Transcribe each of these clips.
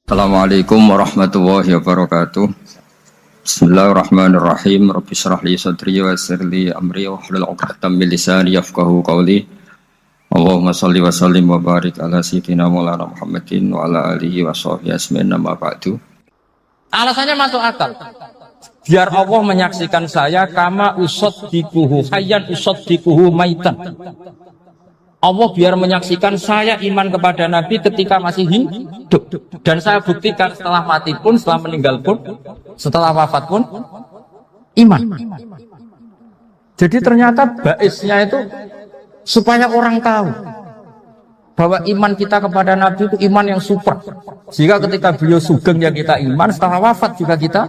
Assalamualaikum warahmatullahi wabarakatuh. Bismillahirrahmanirrahim. Rabbi shrah li sadri wa yassir li amri wahlul 'uqdatam min lisani yafqahu qawli. Allahumma shalli wa sallim wa barik ala sayyidina Maulana Muhammadin wa ala alihi wa sahbihi asmin amma ba'du. Alasannya masuk akal. Biar Allah menyaksikan saya kama usaddikuhu hayyan usaddikuhu maitan. Allah biar menyaksikan saya iman kepada Nabi ketika masih hidup. Dan saya buktikan setelah mati pun, setelah meninggal pun, setelah wafat pun, iman. Jadi ternyata baisnya itu supaya orang tahu bahwa iman kita kepada Nabi itu iman yang super. Jika ketika beliau sugeng ya kita iman, setelah wafat juga kita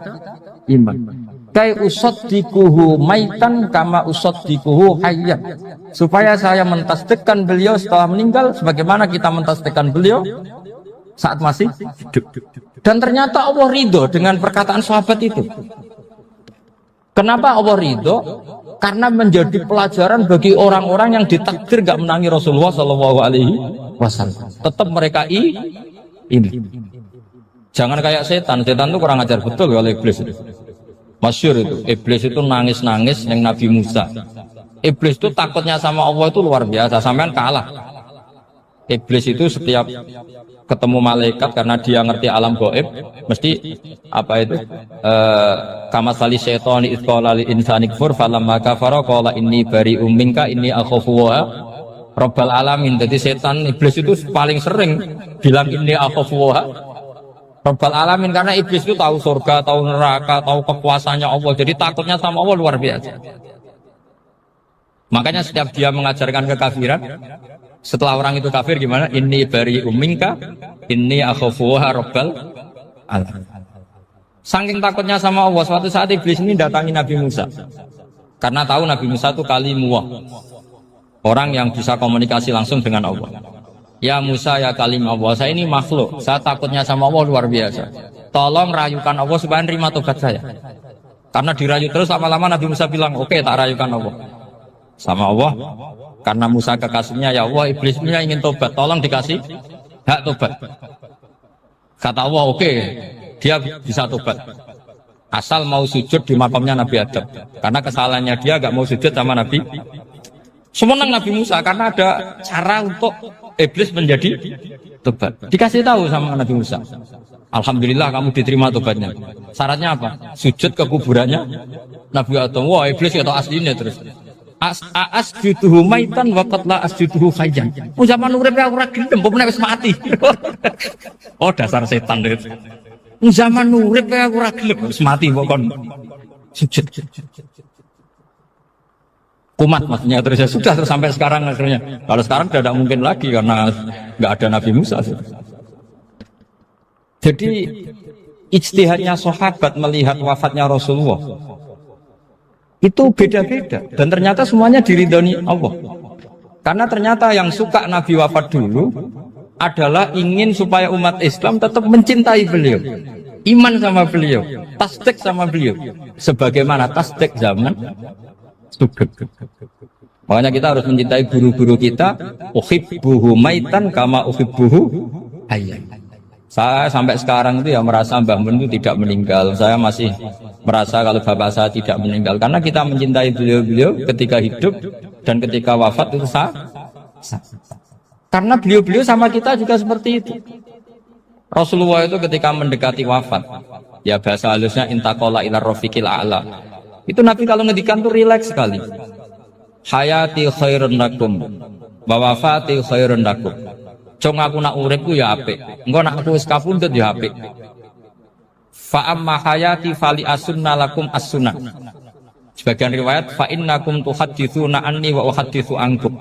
iman. Kai usaddikuhu maitan kama usaddikuhu hayyan. Supaya saya mentasdikkan beliau setelah meninggal sebagaimana kita mentasdikkan beliau saat masih hidup. Dan ternyata Allah ridho dengan perkataan sahabat itu. Kenapa Allah ridho? Karena menjadi pelajaran bagi orang-orang yang ditakdir gak menangi Rasulullah SAW. Tetap mereka ini. Jangan kayak setan. Setan itu kurang ajar betul oleh iblis. Masyhur itu, iblis itu nangis-nangis yang Nabi Musa. Iblis itu takutnya sama Allah itu luar biasa, sampean kalah. Iblis itu setiap ketemu malaikat karena dia ngerti alam gaib, mesti apa itu? Kama sali syaitani idz qala lil insani kfur falamma kafara qala inni bari'um minka inni akhafu wa rabbal alamin. Jadi setan iblis itu paling sering bilang inni akhafu wa Rabbal alamin, karena iblis itu tahu surga, tahu neraka, tahu kekuasaannya Allah. Jadi takutnya sama Allah luar biasa. Makanya setiap dia mengajarkan kekafiran, setelah orang itu kafir gimana? Inni bari'um minka, inni akhafu rabbal alamin. Saking takutnya sama Allah, suatu saat iblis ini datangi Nabi Musa. Karena tahu Nabi Musa itu kalimullah, orang yang bisa komunikasi langsung dengan Allah. Ya Musa ya kalim Allah, saya ini makhluk, saya takutnya sama Allah luar biasa. Tolong rayukan Allah supaya nerima tobat saya. Karena dirayu terus lama-lama Nabi Musa bilang, oke, tak rayukan Allah. Sama Allah, karena Musa kekasihnya, ya Allah iblis punya ingin tobat, tolong dikasih hak tobat. Kata Allah, oke, dia bisa tobat. Asal mau sujud di makamnya Nabi Adam. Karena kesalahannya dia gak mau sujud sama Nabi. Semenang Nabi Musa karena ada cara untuk iblis menjadi tobat. Dikasih tahu sama Nabi Musa. Alhamdulillah kamu diterima tobatnya. Syaratnya apa? Sujud ke kuburannya Nabi Adam. Wah, iblis atau aslinya terus. Asjuduhu maitan wa qatla asjuduhu hayyan. Oh zaman urip aku ora gelem, kok wis mati. Oh dasar setan itu. Zaman urip aku ora gelem, wis mati kok kon sujud. Kumat maksudnya terus ya sudah terus sampai sekarang akhirnya. Kalau sekarang tidak mungkin lagi karena nggak ada Nabi Musa. Jadi ijtihadnya sahabat melihat wafatnya Rasulullah itu beda-beda dan ternyata semuanya diridhoni Allah. Karena ternyata yang suka Nabi wafat dulu adalah ingin supaya umat Islam tetap mencintai beliau, iman sama beliau, tasdik sama beliau, sebagaimana tasdik zaman sugeng. Makanya kita harus mencintai guru-guru kita. Uhibbuhu maitan kama uhibbuhu hayyan. Saya sampai sekarang itu ya merasa Mbah Mun itu tidak meninggal. Saya masih merasa kalau bapak saya tidak meninggal karena kita mencintai beliau-beliau ketika hidup dan ketika wafat itu karena beliau-beliau sama kita juga seperti itu. Rasulullah itu ketika mendekati wafat, ya bahasa halusnya intaqala ila rafiqil a'la. Itu Nabi kalau ngedikan tuh rileks sekali. Hayati khairun lakum wa wafati khairun lakum. Cong aku nak uripku ya apik. Engko nak aku wis kapundhut ya apik. Fa amma hayati fali asunna lakum as-sunnah. Sebagian riwayat fa innakum tuhadditsuna anni wa uhadditsu ankum.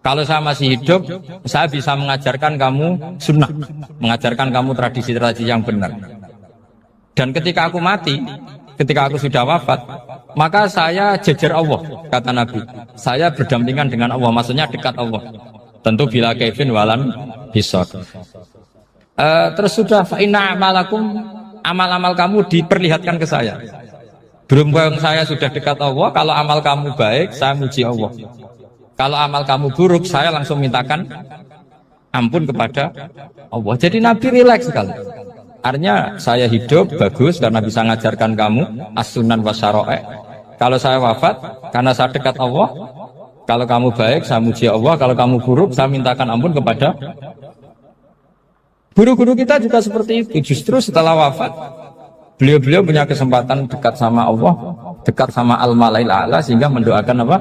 Kalau saya masih hidup, saya bisa mengajarkan kamu sunnah, mengajarkan kamu tradisi-tradisi yang benar. Dan ketika aku mati, ketika aku sudah wafat, maka saya jejer Allah, kata Nabi. Saya berdampingan dengan Allah, maksudnya dekat Allah. Tentu bila Kevin walan hisab. Terus sudah fa'inna amalakum, amal-amal kamu diperlihatkan ke saya. Berhubung saya sudah dekat Allah, kalau amal kamu baik, saya muji Allah. Kalau amal kamu buruk, saya langsung mintakan ampun kepada Allah. Jadi Nabi rileks sekali. Artinya saya hidup bagus karena bisa ngajarkan kamu as-sunan wa syara'i'. Kalau saya wafat karena saya dekat Allah. Kalau kamu baik saya muji Allah, kalau kamu buruk saya mintakan ampun kepada. Guru-guru kita juga seperti itu. Justru setelah wafat beliau-beliau punya kesempatan dekat sama Allah, dekat sama al-malail a'la, sehingga mendoakan apa?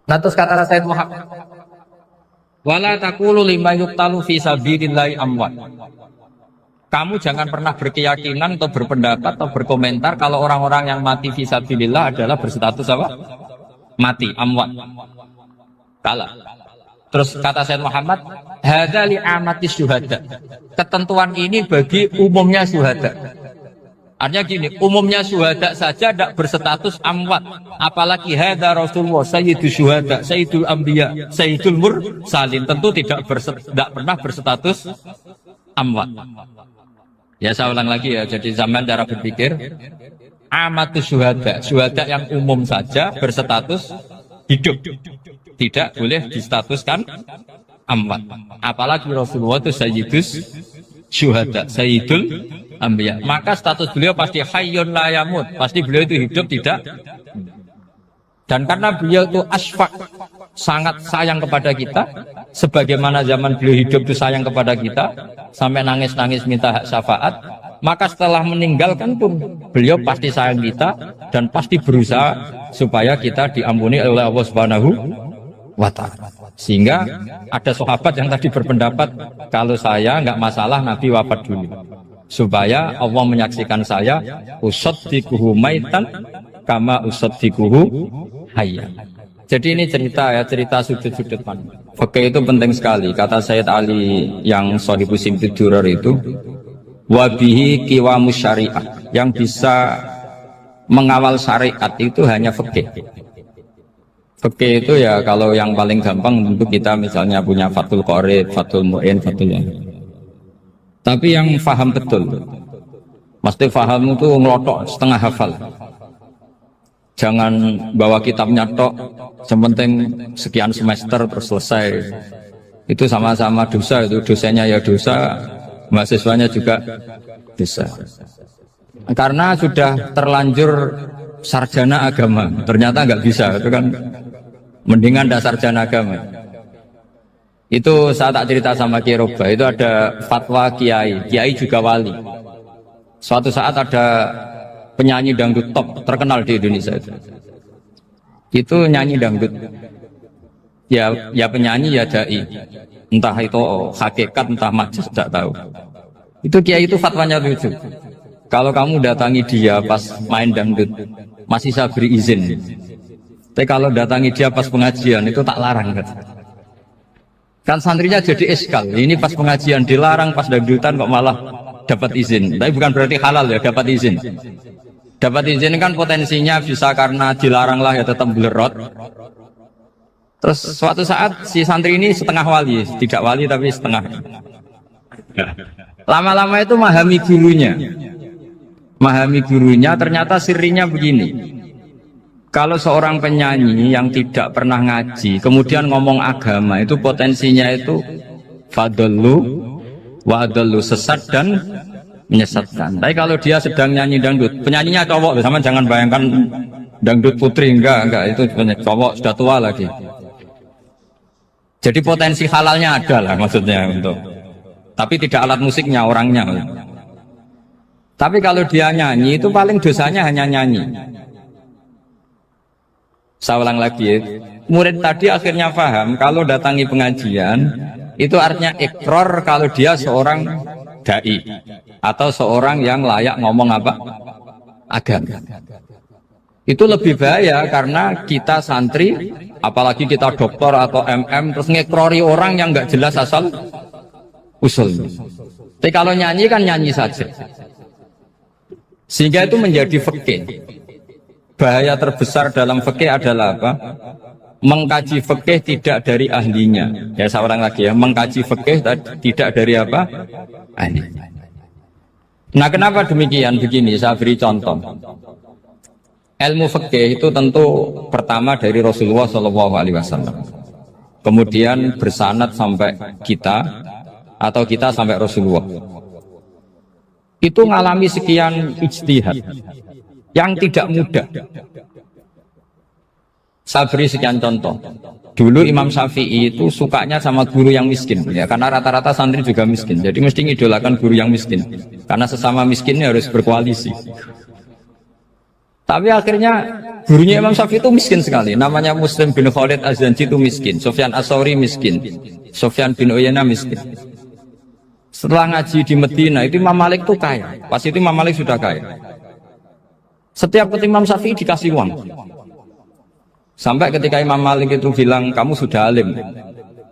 Nah, terus kata Sayyid Muhammad, wala taqulu lima yuqtalu fi sabilillahi amwat. Kamu jangan pernah berkeyakinan atau berpendapat atau berkomentar kalau orang-orang yang mati fi sabilillah adalah berstatus apa? Mati, amwat. Kalah. Terus kata Sayyid Muhammad, hadza li amati syuhada. Ketentuan ini bagi umumnya syuhada. Artinya gini, umumnya syuhada saja tidak berstatus amwat. Apalagi hadza Rasulullah sayyidus syuhada, sayyidul anbiya, sayyidul mursalin, tentu tidak pernah berstatus amwat. Ya saya ulang lagi ya, jadi zaman cara berpikir amatus syuhada, syuhada yang umum saja berstatus hidup. Tidak boleh distatuskan amwat. Apalagi Rasulullah itu sayyidus syuhada, sayyidul anbiya. Maka status beliau pasti hayyun la yamut. Pasti beliau itu hidup tidak. Dan karena beliau itu asfaq, sangat sayang kepada kita, sebagaimana zaman beliau hidup itu sayang kepada kita, sampai nangis-nangis minta hak syafaat, maka setelah meninggalkan pun beliau pasti sayang kita dan pasti berusaha supaya kita diampuni oleh Allah Subhanahu wa ta'ala. Sehingga ada sahabat yang tadi berpendapat kalau saya nggak masalah Nabi wafat dulu, supaya Allah menyaksikan saya usaddiquhu maitan kama usaddiquhu hayyan. Jadi ini cerita ya, cerita sudut-sudut pandang. Fikih itu penting sekali. Kata Sayyid Ali yang Shahibu Simtud Durar itu, wabihi qiwamus syariah, yang bisa mengawal syariat itu hanya fikih. Fikih itu ya kalau yang paling gampang tentu kita misalnya punya Fathul Qorib, Fathul Mu'in, Fathul Mu'in. Tapi yang faham betul, mesti faham itu ngelotok setengah hafal. Jangan bawa kitabnya tok, sementing sekian semester terus selesai. Itu sama-sama dosa, itu dosennya ya dosa, mahasiswanya juga dosa. Karena sudah terlanjur sarjana agama, ternyata nggak bisa, itu kan mendingan dasar sarjana agama. Itu saya tak cerita sama Kiai Roba, itu ada fatwa Kiai juga wali. Suatu saat ada penyanyi dangdut top terkenal di Indonesia itu nyanyi dangdut, ya penyanyi ya dai, entah itu hakikat entah majaz tidak tahu. Itu Kiai itu fatwanya lucu, kalau kamu datangi dia pas main dangdut masih saya beri izin, tapi kalau datangi dia pas pengajian itu tak larang kan santrinya jadi eskal, ini pas pengajian dilarang, pas dangdutan kok malah dapat izin. Tapi bukan berarti halal ya, dapat izin. Dapat izin kan potensinya bisa karena dilarang lah ya tetap belerot. Terus suatu saat si santri ini setengah wali, tidak wali tapi setengah. Lama-lama itu memahami gurunya, ternyata sirinya begini. Kalau seorang penyanyi yang tidak pernah ngaji kemudian ngomong agama, itu potensinya itu fadallu wa adallu, sesat dan menyesatkan. Tapi kalau dia sedang nyanyi dangdut, penyanyinya cowok, sama jangan bayangkan dangdut putri, enggak, itu cowok sudah tua lagi. Jadi potensi halalnya ada lah maksudnya untuk, tapi tidak alat musiknya, orangnya. Tapi kalau dia nyanyi itu paling dosanya hanya nyanyi. Saya ulang lagi ya. Murid tadi akhirnya paham kalau datangi pengajian itu artinya ikrar kalau dia seorang dai atau seorang yang layak ngomong apa? Agama. Itu lebih bahaya karena kita santri, apalagi kita doktor atau MM, terus ngekrori orang yang nggak jelas asal usul. Tapi kalau nyanyi kan nyanyi saja. Sehingga itu menjadi fikih. Bahaya terbesar dalam fikih adalah apa? Mengkaji fikih tidak dari ahlinya. Ya saya ulang lagi ya, mengkaji fikih tidak dari apa? Ahlinya. Nah kenapa demikian? Begini, saya beri contoh. Ilmu fikih itu tentu pertama dari Rasulullah SAW, kemudian bersanad sampai kita, atau kita sampai Rasulullah. Itu ngalami sekian ijtihad yang tidak mudah. Saya beri sekian contoh. Dulu Imam Syafi'i itu sukanya sama guru yang miskin, ya, karena rata-rata santri juga miskin. Jadi mesti ngidolakan guru yang miskin, karena sesama miskinnya harus berkoalisi. Tapi akhirnya gurunya Imam Syafi'i itu miskin sekali. Namanya Muslim bin Khalid Az-Zanji itu miskin, Sufyan As-Tsauri miskin, Sufyan bin Uyainah miskin. Setelah ngaji di Medina itu Imam Malik itu kaya. Pas itu Imam Malik sudah kaya. Setiap ketemu Imam Syafi'i dikasih uang. Sampai ketika Imam Malik itu bilang, kamu sudah alim,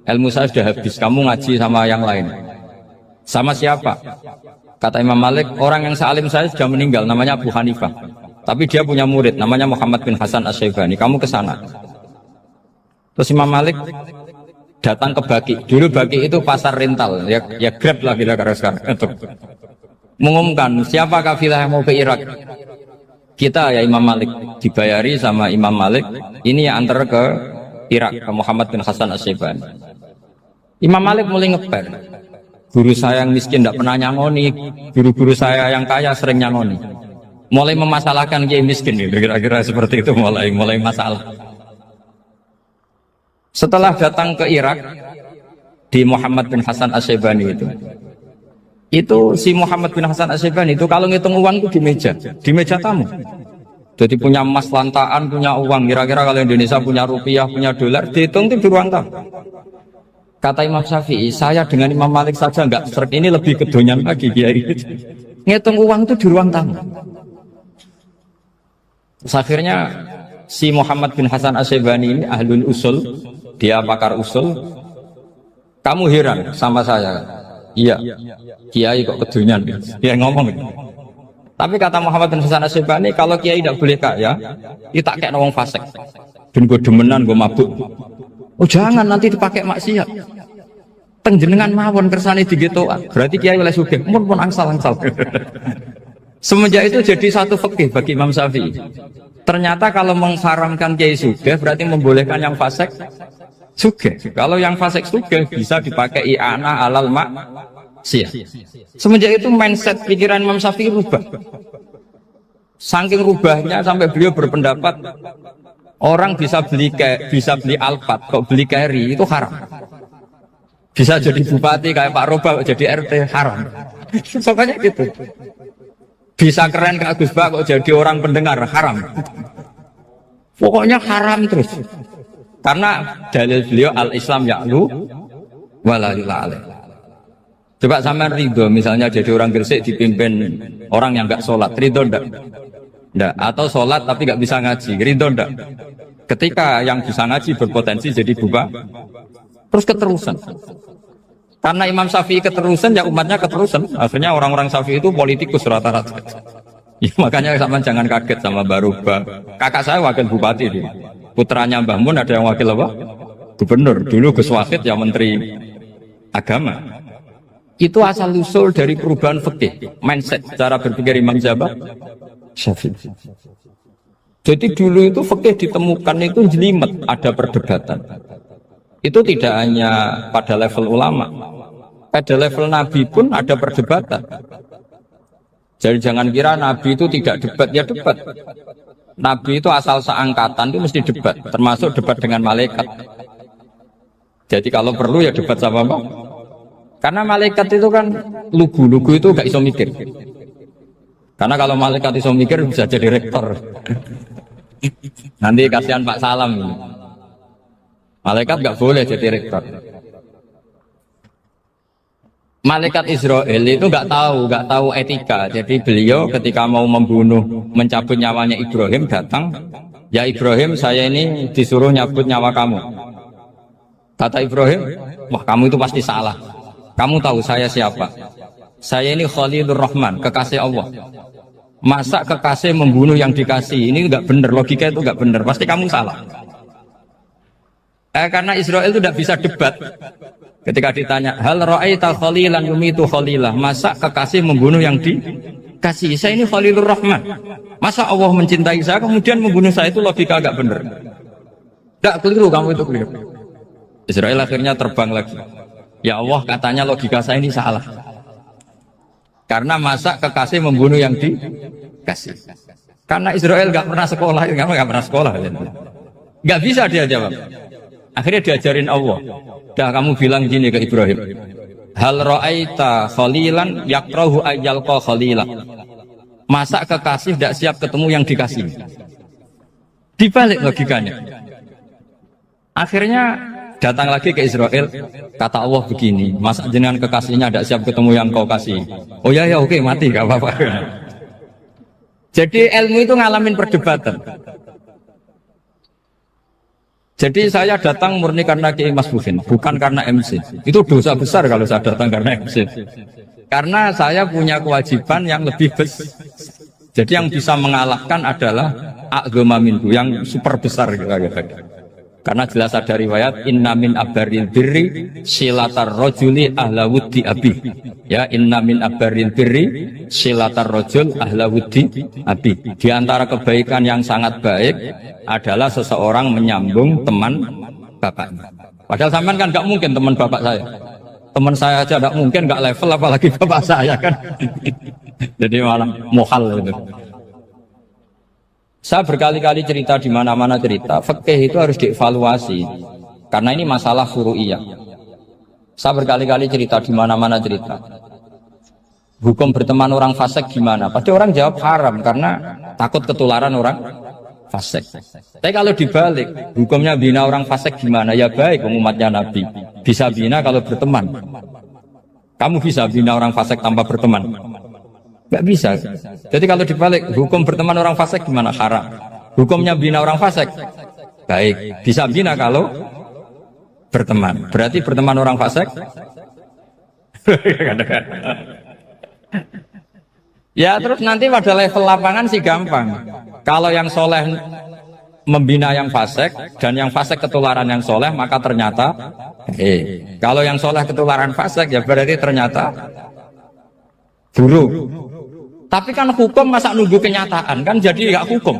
ilmu saya sudah habis, kamu ngaji sama yang lain. Sama siapa? Kata Imam Malik, orang yang sealim saya sudah meninggal, namanya Abu Hanifah. Tapi dia punya murid, namanya Muhammad bin Hasan Asy-Syaibani, kamu ke sana. Terus Imam Malik datang ke Baki. Dulu Baki itu pasar rental, ya Grab lah kira-kira sekarang. Untuk mengumumkan, siapa kafilah yang mau ke Irak? Kita ya Imam Malik, dibayari sama Imam Malik, ini yang antar ke Irak, ke Muhammad bin Hasan Asy-Syaibani. Imam Malik mulai ngeper, guru saya yang miskin tidak pernah nyangoni, guru-guru saya yang kaya sering nyangoni. Mulai memasalahkan kiai miskin, gitu, kira-kira seperti itu, mulai masalah. Setelah datang ke Irak, di Muhammad bin Hasan Asy-Syaibani itu si Muhammad bin Hasan Asy-Syaibani itu kalau ngitung uang itu di meja tamu. Jadi punya emas lantaan, punya uang. Kira-kira kalau Indonesia punya rupiah, punya dolar, dihitung itu di ruang tamu. Kata Imam Syafi'i, saya dengan Imam Malik saja enggak seret, ini lebih kedonyan lagi kiai. Ngitung uang itu di ruang tamu. Terus akhirnya si Muhammad bin Hasan Asy-Syaibani ini ahlul usul, dia pakar usul. Kamu heran sama saya? Iya, kiai kok kedunyan, dia ngomong. Tapi kata Muhammad bin Hasan Asy-Syaibani, kalau kiai tidak boleh kaya, kita kayak wong fasik, dan gue demenan, gue mabuk. Oh jangan, nanti dipakai maksiat. Tengjenengan mawon kersane digetoan, berarti kiai oleh sugih, pun angsal-angsal. Semenjak itu jadi satu fikih bagi Imam Syafi'i. Ternyata kalau mengharamkan kiai sugih, berarti membolehkan yang fasik sugih. Kalau yang fasik sugih bisa dipakai i'anah alal maksiyah. Semenjak itu mindset pikiran Imam Syafi'i rubah. Saking rubahnya sampai beliau berpendapat orang bisa beli Alphard, kok beli carry itu haram. Bisa jadi bupati kayak Pak Roba, jadi RT haram. Pokoknya gitu. Bisa keren kayak Gus Bak kok jadi orang pendengar haram. Pokoknya haram terus. Karena dalil beliau al-Islam ya'lu walalila alaih. Coba sampean ridho misalnya jadi orang Gresik dipimpin orang yang nggak sholat, ridho ndak? Ndak. Atau sholat tapi nggak bisa ngaji, ridho ndak? Ketika yang bisa ngaji berpotensi jadi buba, terus keterusan. Karena Imam Syafi'i keterusan, ya umatnya keterusan. Akhirnya orang-orang Syafi'i itu politikus rata-rata. Ya, makanya sama jangan kaget sama Baruba. Kakak saya wakil bupati dia. Putranya Mbah Mun ada yang wakil apa? Gubernur. Dulu Gus Wahid yang menteri agama. Itu asal usul dari perubahan fikih, mindset cara berpikir Imam Syafi'i. Jadi dulu itu fikih ditemukan itu jelimet, ada perdebatan. Itu tidak hanya pada level ulama, pada level Nabi pun ada perdebatan. Jadi jangan kira Nabi itu tidak debat, ya debat. Nabi itu asal seangkatan itu mesti debat, termasuk debat dengan malaikat. Jadi kalau perlu ya debat sama apa? Karena malaikat itu kan lugu itu gak iso mikir. Karena kalau malaikat iso mikir bisa jadi rektor. Nanti kasihan Pak Salam. Malaikat gak boleh jadi rektor. Malaikat Israel itu nggak tahu etika. Jadi beliau ketika mau mencabut nyawanya Ibrahim datang, ya Ibrahim saya ini disuruh nyabut nyawa kamu. Kata Ibrahim, wah kamu itu pasti salah. Kamu tahu saya siapa? Saya ini Khalilur Rahman, kekasih Allah. Masa kekasih membunuh yang dikasih? Ini nggak benar, logika itu nggak benar. Pasti kamu salah. Karena Israel itu tidak bisa debat. Ketika ditanya, hal ra'aita khalilan yumitu khalilah, masa kekasih membunuh yang dikasih? Saya ini Khalilur Rahman. Masa Allah mencintai saya kemudian membunuh saya? Itu logika agak benar. Tidak keliru, kamu itu keliru. Israel akhirnya terbang lagi. Ya Allah, katanya logika saya ini salah. Karena masa kekasih membunuh yang dikasih. Karena Israel nggak pernah sekolah, nggak pernah sekolah. Nggak bisa dia jawab. Akhirnya diajarin Allah. Dah kamu bilang gini ke Ibrahim. Hal ra'aita khalilan yakrahu ayyalqa khalila. Masa kekasih tidak siap ketemu yang dikasih. Dibalik logikanya. Akhirnya datang lagi ke Israel, kata Allah begini, masa jenengan kekasihnya tidak siap ketemu yang kau kasih. Oh ya oke, mati gak apa-apa. Jadi ilmu itu ngalamin perdebatan. Jadi saya datang murni karena Kiai Mas Bukin, bukan karena MC. Itu dosa besar kalau saya datang karena MC. Karena saya punya kewajiban yang lebih besar. Jadi yang bisa mengalahkan adalah agama minggu yang super besar. Karena jelas ada riwayat inna min abaril birri silatar rojuli ahla wuddi abi. Ya, inna min abaril birri silatar rojul ahla wuddi abi. Di antara kebaikan yang sangat baik adalah seseorang menyambung teman bapaknya. Padahal sampean kan nggak mungkin teman bapak saya. Teman saya aja nggak mungkin, nggak level apalagi bapak saya kan. Jadi malah mohal itu. Saya berkali-kali cerita di mana-mana cerita, fikih itu harus dievaluasi karena ini masalah furu'iyah. Saya berkali-kali cerita di mana-mana cerita. Hukum berteman orang fasik gimana? Pasti orang jawab haram karena takut ketularan orang fasik. Tapi kalau dibalik, hukumnya bina orang fasik gimana? Ya baik, umatnya Nabi bisa bina kalau berteman. Kamu bisa bina orang fasik tanpa berteman? Nggak bisa. Jadi kalau dibalik, hukum berteman orang fasik gimana? Haram. Hukumnya bina orang fasik baik, bisa bina kalau berteman. Berarti berteman orang fasik ya terus nanti pada level lapangan sih gampang. Kalau yang soleh membina yang fasik dan yang fasik ketularan yang soleh, maka ternyata kalau yang soleh ketularan fasik ya berarti ternyata buruk. Tapi kan hukum masa nunggu kenyataan kan, jadi nggak hukum.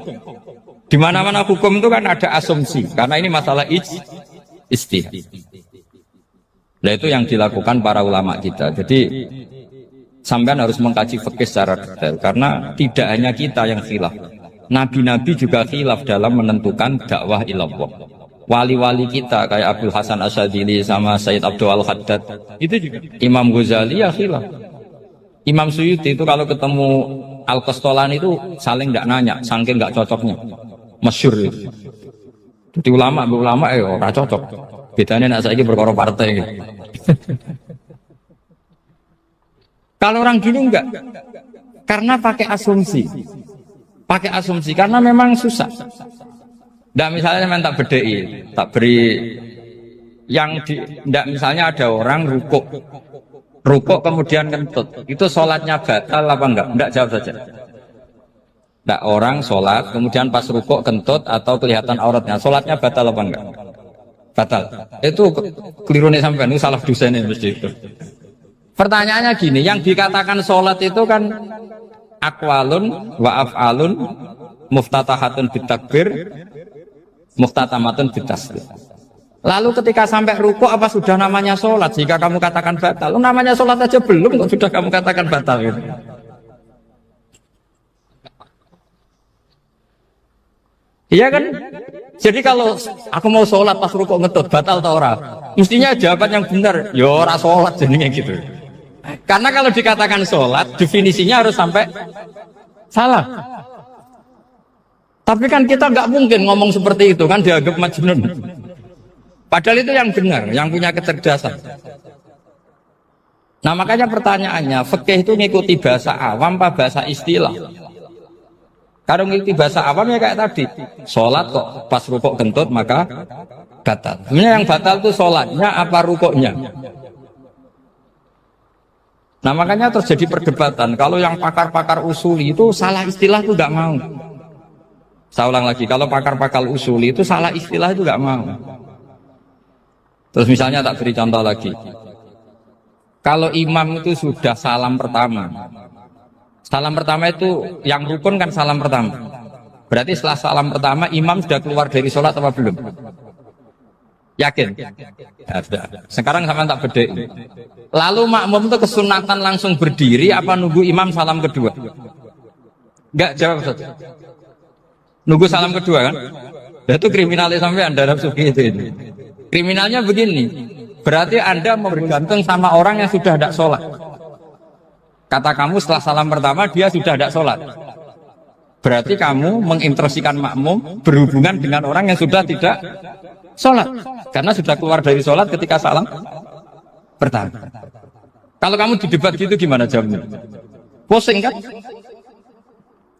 Di mana-mana hukum itu kan ada asumsi, karena ini masalah ijtihad. Nah itu yang dilakukan para ulama kita. Jadi sampean harus mengkaji fikih secara detail, karena tidak hanya kita yang khilaf. Nabi-nabi juga khilaf dalam menentukan dakwah ilallah. Wali-wali kita kayak Abdul Hasan Asyadzili sama Sayyid Abdul Al-Haddad itu juga. Imam Ghazali ya khilaf. Imam Suyuti itu kalau ketemu Al-Qastolani itu saling nggak nanya, saking nggak cocoknya, masyhur itu. Jadi ulama ora cocok. Bedanya nak saiki perkara partai gitu. Kalau orang gini enggak, karena pakai asumsi karena memang susah. Nggak misalnya memang tak bedai, tak beri yang nggak misalnya ada orang rukuk kemudian kentut, itu sholatnya batal apa enggak? Enggak, jawab saja. Enggak, orang sholat kemudian pas rukuk kentut atau kelihatan auratnya, sholatnya batal apa enggak? Batal. Itu keliru nih sampean, itu salah dosennya mesti itu. Pertanyaannya gini, yang dikatakan sholat itu kan aqwalun wa af'alun muftatahatun bitakbir muftatamatun bitasbih. Lalu ketika sampai rukuk apa sudah namanya sholat? Jika kamu katakan batal, namanya sholat aja belum, kok sudah kamu katakan batal gitu. Iya kan? Jadi kalau aku mau sholat pas rukuk ngetut, batal atau ora? Mestinya jawaban yang benar, ya ora sholat jadinya gitu. Karena kalau dikatakan sholat, definisinya harus sampai salah. Tapi kan kita nggak mungkin ngomong seperti itu, kan dianggap majnun. Padahal itu yang benar, yang punya kecerdasan. Nah makanya pertanyaannya, fikih itu ngikuti bahasa awam apa bahasa istilah? Kalau ngikuti bahasa awam ya kayak tadi, sholat kok pas rukuk kentut maka batal. Sebenarnya yang batal itu sholatnya apa rukuknya? Nah makanya terjadi perdebatan. Kalau yang pakar-pakar usuli itu salah istilah itu nggak mau. Saya ulang lagi, kalau pakar-pakar usuli itu salah istilah itu nggak mau. Terus misalnya tak beri contoh lagi. Kalau imam itu sudah salam pertama. Salam pertama itu yang rukun kan salam pertama. Berarti setelah salam pertama imam sudah keluar dari sholat apa belum? Yakin? Ada. Sekarang sama tak bedai. Lalu makmum itu kesunatan langsung berdiri apa nunggu imam salam kedua? Enggak, jawab satu. Nunggu salam kedua kan? Nah, itu kriminalnya sampai Anda nafsu itu. Kriminalnya begini. Berarti Anda bergantung sama orang yang sudah tidak sholat. Kata kamu setelah salam pertama dia sudah tidak sholat. Berarti kamu menginterosikan makmum berhubungan dengan orang yang sudah tidak sholat. Karena sudah keluar dari sholat ketika salam pertama. Kalau kamu di debat gitu gimana jawabnya? Pusing kan?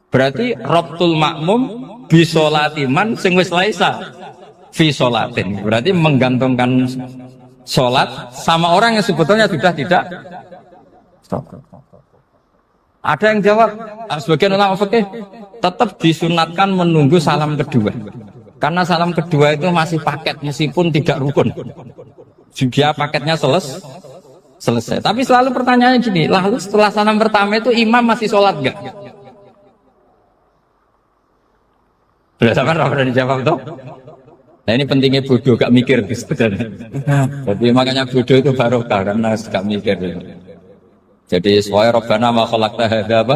Berarti robtul makmum bisolatiman sing wis laisa fi sholatin. Berarti menggantungkan sholat sama orang yang sebetulnya sudah tidak. Ada yang jawab, sebagian ulama fikih tetap disunatkan menunggu salam kedua. Karena salam kedua itu masih paket meskipun tidak rukun. Juga paketnya selesai. Tapi selalu pertanyaannya gini, lalu setelah salam pertama itu imam masih sholat enggak? Sudah sama pernah dijawab toh? Nah ini pentingnya bodoh, gak mikir sebenarnya. Jadi makanya bodoh itu barokah karena gak mikir. Jadi soalnya Rabbana ma khalaqta hadza apa?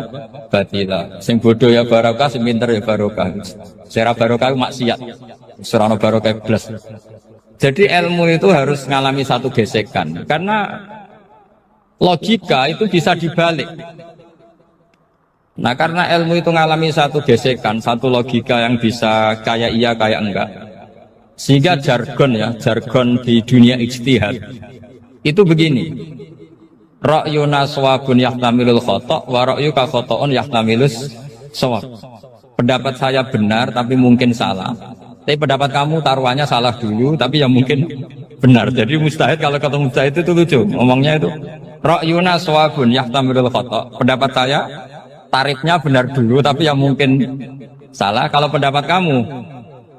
Batila. Sing bodoh ya barokah, sing pinter ya barokah. Secara barokah maksiat. Serana barokah blas. Jadi ilmu itu harus mengalami satu gesekan karena logika itu bisa dibalik. Nah karena ilmu itu mengalami satu gesekan, satu logika yang bisa kayak iya kayak enggak. Sehingga jargon di dunia ijtihad itu begini. Ra'yuna shawabun yahtamilul khata' wa ra'yuka khata'un yahtamilus shawab. Pendapat saya benar tapi mungkin salah. Tapi pendapat kamu taruhannya salah dulu tapi yang mungkin benar. Jadi mustahid kalau kata mustahid itu lucu. Ngomongnya itu ra'yuna shawabun yahtamilul khata'. Pendapat saya tarifnya benar dulu tapi yang mungkin salah. Kalau pendapat kamu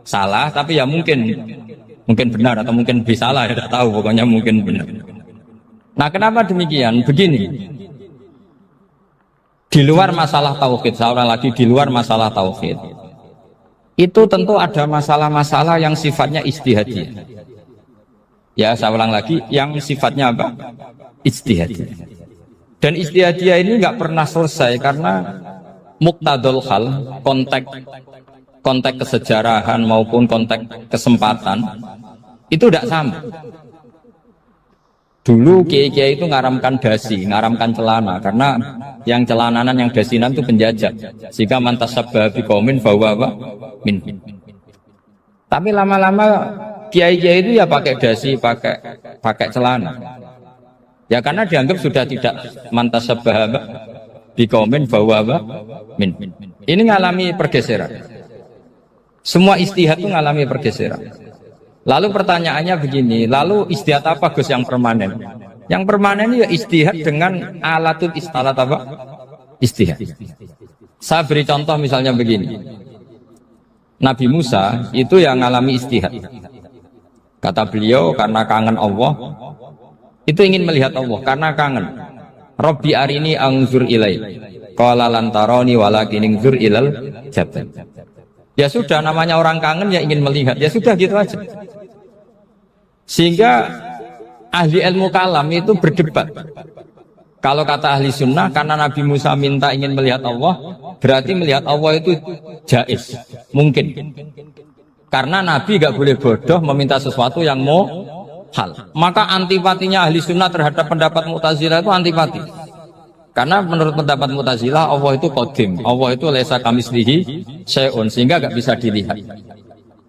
salah tapi ya mungkin benar atau mungkin bisa salah, ya tidak tahu, pokoknya mungkin benar. Nah kenapa demikian? Begini, di luar masalah tauhid, saya ulang lagi, di luar masalah tauhid itu tentu ada masalah-masalah yang sifatnya ijtihadiyah. Ya saya ulang lagi, yang sifatnya apa? Ijtihadiyah. Dan ijtihadiyah ini nggak pernah selesai karena muqtadul hal, konteks kesejarahan maupun konteks kesempatan itu tidak sama. Dulu kiai-kiai itu ngaramkan dasi, ngaramkan celana karena yang celananan yang dasinan itu penjajah. Sehingga mantasabba biqaumin bahwa apa? Min. Tapi lama-lama kiai-kiai itu ya pakai dasi, pakai celana. Ya karena dianggap sudah tidak mantasabba biqaumin bahwa apa? Min. Ini ngalami pergeseran. Semua istihad itu ngalami pergeseran. Lalu pertanyaannya begini, lalu istihad apa Gus yang permanen? Yang permanen ya istihad dengan alatul istalat apa? Istihad. Saya beri contoh misalnya begini. Nabi Musa itu yang ngalami istihad. Kata beliau karena kangen Allah, itu ingin melihat Allah karena kangen. Rabbi arini anzur ilai. Qala lan tarani walakin anzur ilal jabal. Ya sudah, namanya orang kangen ya ingin melihat. Ya sudah gitu aja. Sehingga ahli ilmu kalam itu berdebat. Kalau kata ahli sunnah, karena Nabi Musa minta ingin melihat Allah, berarti melihat Allah itu jaiz, mungkin. Karena Nabi gak boleh bodoh meminta sesuatu yang mau hal. Maka antipatinya ahli sunnah terhadap pendapat Mu'tazilah itu antipati. Karena menurut pendapat Mu'tazilah Allah itu qadim, Allah itu laisa kamitslihi syai'un, sehingga gak bisa dilihat.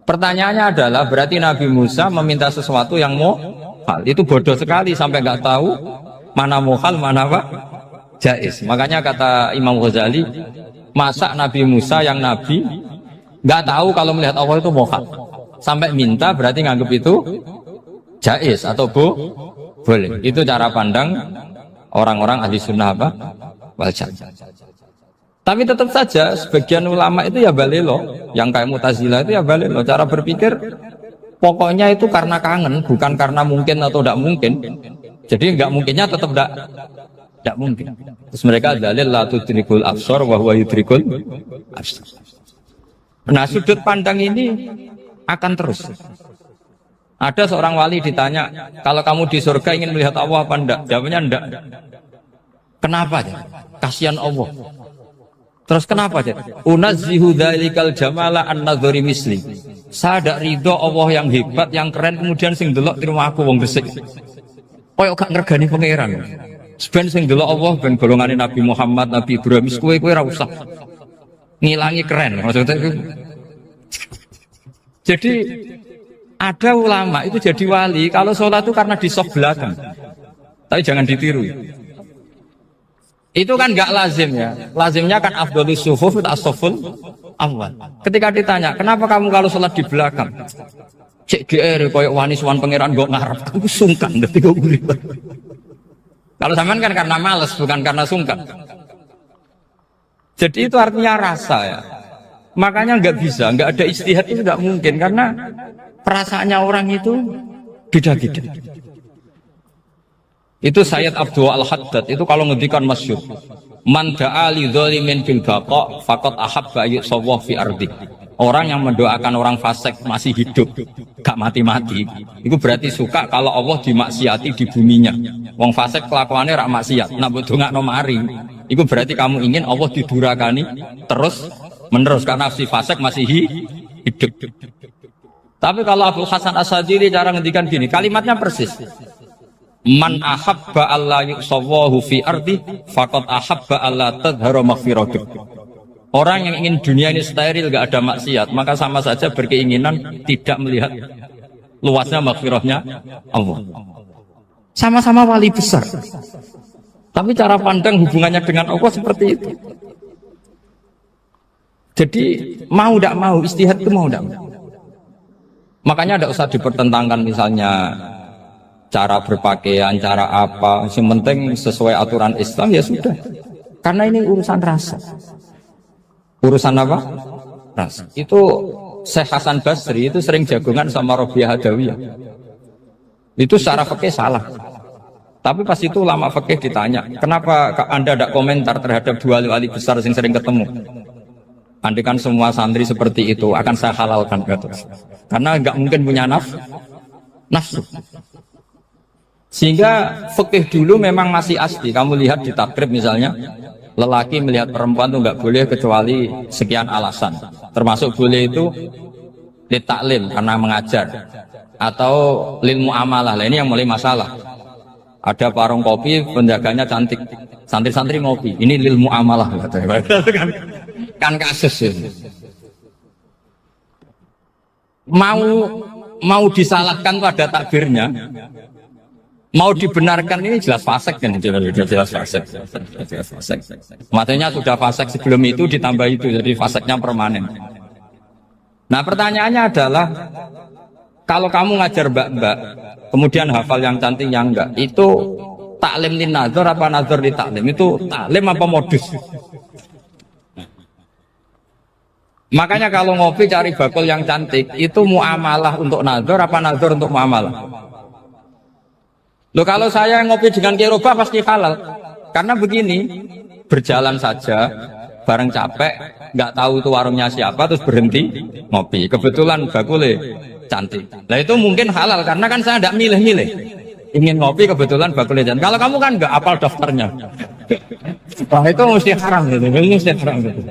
Pertanyaannya adalah berarti Nabi Musa meminta sesuatu yang mau hal. Itu bodoh sekali sampai gak tahu mana mau hal, mana apa jaiz. Makanya kata Imam Ghazali, masa Nabi Musa yang Nabi gak tahu kalau melihat Allah itu mau hal, sampai minta berarti nganggap itu jaiz atau boleh. Itu cara pandang orang-orang ahli sunnah apa? Wal jamaah. Tapi tetap saja sebagian ulama itu ya balelo, yang kayak Mu'tazilah itu ya balelo. Cara berpikir pokoknya itu karena kangen, bukan karena mungkin atau tidak mungkin. Jadi nggak mungkinnya tetap tidak mungkin. Terus mereka dalil la tudrikul absar wa huwa yudrikul absar. Nah sudut pandang ini akan terus. Ada seorang wali ditanya, kalau kamu di surga ingin melihat Allah apa enggak? Jawabnya enggak. Kenapa? Kasihan Allah. Terus kenapa? Unazzihu dzalikal jamala an-nadhari misli. Saya tidak ridho Allah yang hebat, yang keren, kemudian sing delok di rumah aku wong resik. Koyok gak ngergani pangeran. Sebenarnya sing delok Allah ben golongane Nabi Muhammad, Nabi Ibrahim, kowe ora usah ngilangi keren. Maksudnya itu. Jadi ada ulama itu jadi wali kalau sholat itu karena di soft belakang. Tapi jangan ditiru. Itu kan nggak lazim ya. Lazimnya kan afdhalus sufuf itu as-saful awal. Ketika ditanya, kenapa kamu kalau sholat di belakang? Cek GR koyok wani suwan pangeran gak ngarep. Aku sungkan dadi kok urip. Kalau sampean kan karena males bukan karena sungkan. Jadi itu artinya rasa ya. Makanya nggak bisa, nggak ada ijtihad itu nggak mungkin karena perasaannya orang itu beda-beda. Itu Sayyid Abdul Al-Haddad itu kalau ngendikan masyhur, man da'a li dzalimin fil baqa faqad ahabba yusawwah fi ardi. Orang yang mendoakan orang fasik masih hidup, gak mati-mati, itu berarti suka kalau Allah dimaksiati di buminya. Wong fasik kelakuannya rak maksiat, nak mbok dongakno mari, itu berarti kamu ingin Allah didurakani terus menerus karena si fasik masih hidup. Tapi kalau Abdul Hasan As-Sadili cara ngendikan gini, kalimatnya persis. Man ahabba alla yusawwahu fi ardi faqad ahabba alla tadhhara maghfiratuh. Orang yang ingin dunia ini steril, gak ada maksiat, maka sama saja berkeinginan tidak melihat luasnya maghfirahnya Allah. Sama-sama wali besar, tapi cara pandang hubungannya dengan Allah seperti itu. Jadi mau tidak mau, ijtihad itu mau tidak mau. Makanya tidak usah dipertentangkan misalnya cara berpakaian, cara apa, yang penting sesuai aturan Islam ya sudah. Karena ini urusan rasa. Urusan apa? Rasa. Itu Syekh Hasan Basri itu sering jagongan sama Rabi'ah Adawiyah. Itu secara fikih salah. Tapi pas itu ulama fikih ditanya, kenapa Anda tidak komentar terhadap dua wali besar yang sering ketemu? Andai kan semua santri seperti itu akan saya halalkan, kata. Karena nggak mungkin punya nafsu. Sehingga fikih dulu memang masih asli. Kamu lihat di takrib misalnya, lelaki melihat perempuan itu nggak boleh kecuali sekian alasan. Termasuk boleh itu litaklim karena mengajar atau lil muamalah. Ini yang mulai masalah. Ada warung kopi, penjaganya cantik, santri-santri ngopi. Ini lil muamalah, kan kasus ini. Mau disalahkan tuh ada takbirnya. Mau dibenarkan ini jelas fasik kan, jelas fasik. Matanya sudah fasik sebelum itu ditambah itu, jadi fasiknya permanen. Nah pertanyaannya adalah, kalau kamu ngajar mbak-mbak, kemudian hafal yang cantik yang enggak, itu taklim lin nazar apa nazar di taklim? Itu taklim apa modus? Makanya kalau ngopi cari bakul yang cantik, itu muamalah untuk nazar apa nazar untuk muamalah? Loh kalau saya ngopi dengan kiroba pasti halal. Karena begini, berjalan saja, bareng capek, nggak tahu itu warungnya siapa, terus berhenti ngopi. Kebetulan bakulnya cantik. Nah itu mungkin halal, karena kan saya nggak milih-milih. Ingin ngopi kebetulan bakulnya cantik. Kalau kamu kan nggak hafal daftarnya. Wah itu mesti haram gitu, mesti haram gitu.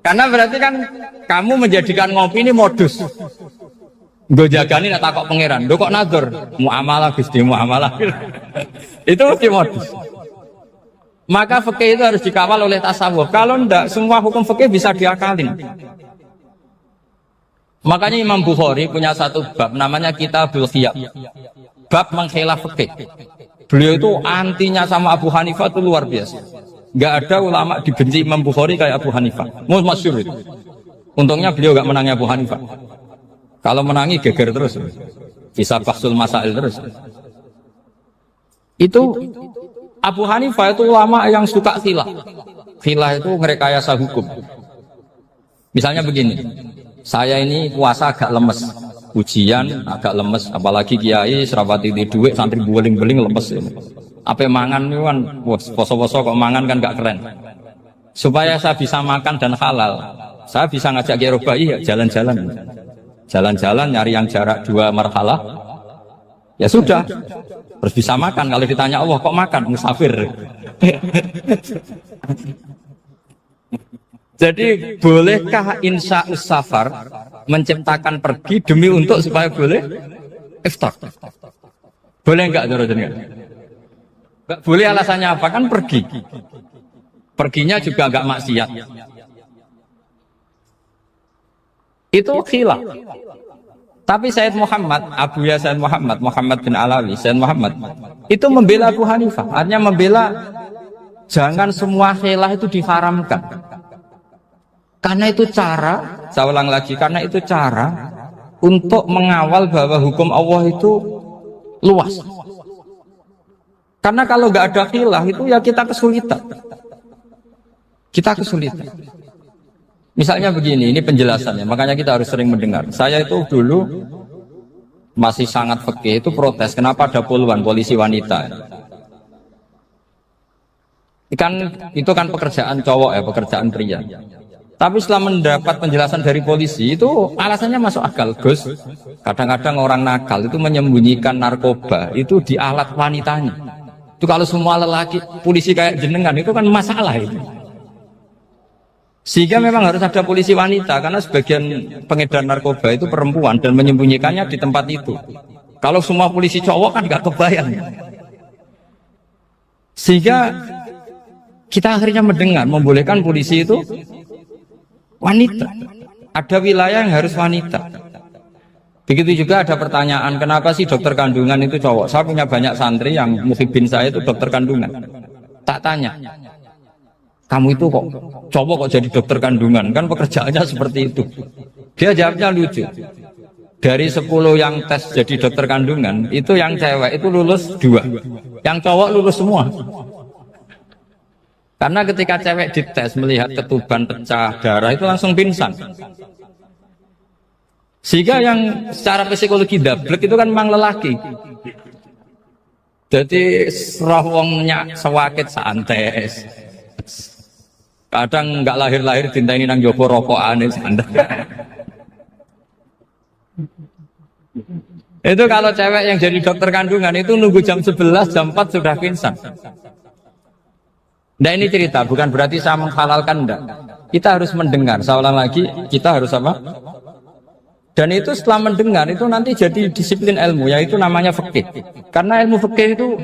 Karena berarti kan kamu menjadikan ngopi ini modus. Gue jagani nak takok pangeran, do kok nazar muamalah gusti muamalah. Itu mesti modus. Maka fikih itu harus dikawal oleh tasawuf. Kalau ndak, semua hukum fikih bisa diakalin. Makanya Imam Bukhari punya satu bab namanya Kitabul Khiyab. Bab mengkhilaf fikih. Beliau itu antinya sama Abu Hanifah itu luar biasa. Gak ada ulama dibenci Imam Bukhari kayak Abu Hanifah. Masyhur itu. Untungnya beliau gak menangnya Abu Hanifah. Kalau menangi geger terus, bisa bahsul masail terus. Itu Abu Hanifah itu ulama yang suka khilah. Khilah itu ngerekayasa hukum. Misalnya begini, saya ini puasa agak lemes, ujian agak lemes, apalagi kiai serapati di duit, santri beling-beling lemes ini. Apa mangan ini kan, poso-poso kok mangan kan gak keren. Supaya saya bisa makan dan halal, saya bisa ngajak kiai robai ya jalan-jalan. Jalan-jalan nyari yang jarak 2 marhalah, ya sudah. Terus bisa makan. Kalau ditanya Allah kok makan? Musafir. Jadi bolehkah insya'us safar menciptakan pergi demi untuk supaya boleh iftar? Boleh enggak jenengan? Enggak boleh, alasannya apa? Kan pergi. Perginya juga enggak maksiat. Itu khilaf. Tapi Sayyid Muhammad, Abuya Sayyid Muhammad, Muhammad bin Alawi, Sayyid Muhammad itu membela Abu Hanifah. Artinya membela jangan semua khilaf itu diharamkan. Karena itu cara, saya ulang lagi, karena itu cara untuk mengawal bahwa hukum Allah itu luas. Karena kalau nggak ada khilaf itu ya kita kesulitan. Kita kesulitan. Misalnya begini, ini penjelasannya, makanya kita harus sering mendengar. Saya itu dulu masih sangat fikih itu protes, kenapa ada puluhan polisi wanita? Itu kan pekerjaan cowok ya, pekerjaan pria. Tapi setelah mendapat penjelasan dari polisi itu alasannya masuk akal, Gus. Kadang-kadang orang nakal itu menyembunyikan narkoba itu di alat wanitanya. Itu kalau semua lelaki polisi kayak jenengan itu kan masalah itu. Sehingga memang harus ada polisi wanita karena sebagian pengedar narkoba itu perempuan dan menyembunyikannya di tempat itu. Kalau semua polisi cowok kan nggak kebayang. Sehingga kita akhirnya mendengar membolehkan polisi itu wanita. Ada wilayah yang harus wanita. Begitu juga ada pertanyaan, kenapa sih dokter kandungan itu cowok? Saya punya banyak santri yang muhibin saya itu dokter kandungan. Tak tanya, kamu itu kok cowok kok jadi dokter kandungan? Kan pekerjaannya seperti itu. Dia jawabnya lucu. Dari 10 yang tes jadi dokter kandungan, itu yang cewek itu lulus 2. Yang cowok lulus semua. Karena ketika cewek dites melihat ketuban pecah darah itu langsung pingsan. Sehingga yang secara psikologi dablek itu kan memang lelaki. Jadi serawongnya sewakit santes. Kadang nggak lahir-lahir cinta ini nang jopo rokokan santai. Itu kalau cewek yang jadi dokter kandungan itu nunggu jam 11, jam 4 sudah pingsan. Nah ini cerita, bukan berarti saya menghalalkan, enggak. Kita harus mendengar, saya ulang lagi, kita harus apa? Dan itu setelah mendengar, itu nanti jadi disiplin ilmu, yaitu namanya fikih. Karena ilmu fikih itu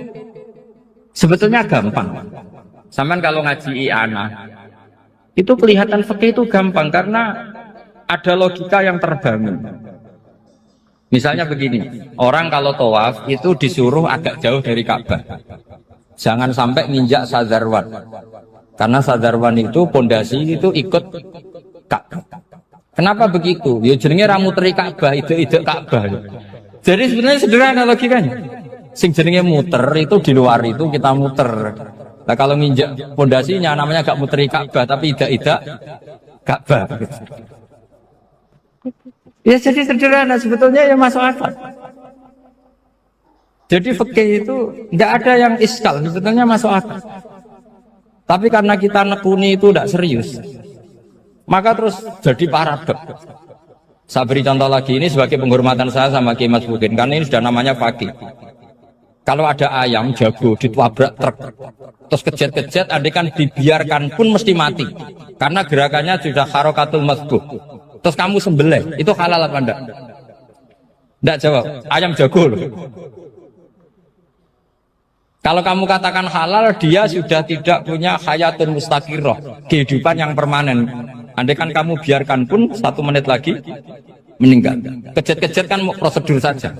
sebetulnya gampang. Sampai kalau ngaji i'anah, itu kelihatan fikih itu gampang, karena ada logika yang terbangun. Misalnya begini, orang kalau tawaf itu disuruh agak jauh dari Ka'bah. Jangan sampai nginjak sadarwan. Karena sadarwan itu pondasi itu ikut Ka'bah. Kenapa begitu? Ya jenenge ra muteri Ka'bah, ide-ide Ka'bah. Jadi sebenarnya sederhana logikanya. Sing jenenge muter itu di luar itu kita muter. Nah kalau nginjak pondasinya namanya gak muteri Ka'bah tapi ide-ide Ka'bah. Ya jadi sederhana sebetulnya ya masuk akal. Jadi fikih itu tidak ada yang iskal, sebetulnya masuk akal. Tapi karena kita nekuni itu tidak serius, maka terus jadi paradok. Saya beri contoh lagi, ini sebagai penghormatan saya sama Kiai Mas Budin, karena ini sudah namanya fakih. Kalau ada ayam jago ditabrak truk, terus kejet-kejet, adekan dibiarkan pun mesti mati, karena gerakannya sudah harokatul masbuh. Terus kamu sembelih, itu halal apa enggak? Enggak jawab, ayam jago loh. Kalau kamu katakan halal, dia sudah tidak punya hayatun mustaqirah, kehidupan yang permanen. Andai kan kamu biarkan pun 1 menit lagi meninggal. Kejet-kejet kan prosedur saja.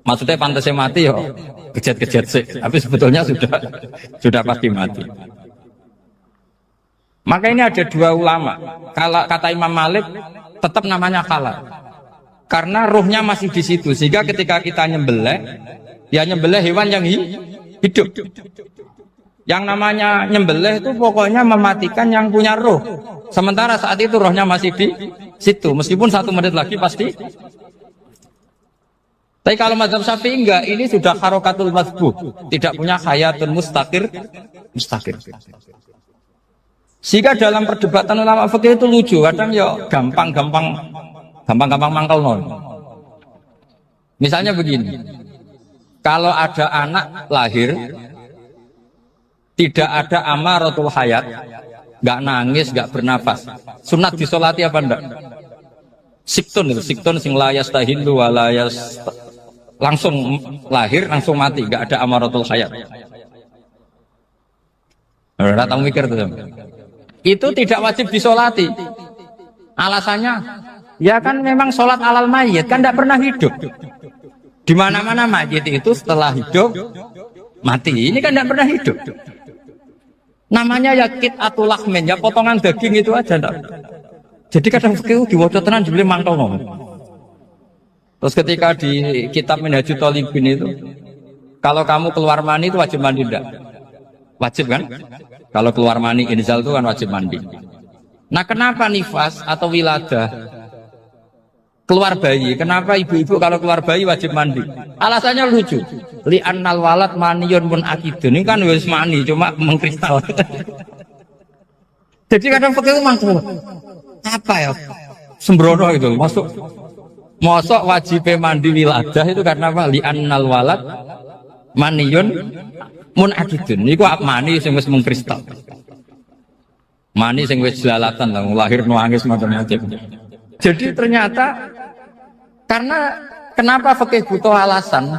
Maksudnya pantasnya mati ya, kejet-kejet sih. Tapi sebetulnya sudah pasti mati. Maka ini ada 2 ulama. Kalau kata Imam Malik, tetap namanya halal. Karena ruhnya masih di situ. Sehingga ketika kita nyembelih, ya nyembelih hewan yang hidup. Yang namanya nyembelih itu pokoknya mematikan yang punya roh. Sementara saat itu rohnya masih di situ. Meskipun 1 menit lagi pasti. Tapi kalau mazhab Syafi'i enggak, ini sudah harokatul masbuh, tidak punya hayatun mustaqir. Sehingga dalam perdebatan ulama fikih itu lucu. Kadang ya gampang-gampang Gampang-gampang mangkel non. Misalnya begini, kalau ada anak lahir tidak ada amaratul hayat, nggak nangis, nggak bernafas, sunat disolati apa enggak? Siktun itu, siktun sing layas tahilu walayas, langsung lahir langsung mati, nggak ada amaratul hayat. Nggak tahu mikir tuh. Itu tidak wajib disolati. Alasannya, ya kan memang sholat alal mayit kan tidak pernah hidup. Di mana-mana mayit itu setelah hidup mati. Ini kan tidak pernah hidup. Namanya ya qit'atul lahmin, ya potongan daging itu aja enggak. Jadi kadang fikih diwaca tenan jebule mangkel nom. Terus ketika di kitab Minhajul Thalibin itu, kalau kamu keluar mani itu wajib mandi enggak? Wajib kan? Kalau keluar mani inzal itu kan wajib mandi. Nah, kenapa nifas atau wiladah keluar bayi? Kenapa ibu-ibu kalau keluar bayi wajib mandi? Alasannya lucu. Li'annal walad maniyun mun akidun. Ini kan wis mani cuma mengkristal. Jadi kadang pakai mangkel. Apa ya? Sembrono itu. Mosok wajib mandi wiladah itu karena apa? Li'annal walad maniyun mun akidun. Niku mani sing wis mengkristal. Mani sing wis jelalatan lah, lahir nangis macam-macam. Jadi ternyata karena kenapa fikih butuh alasan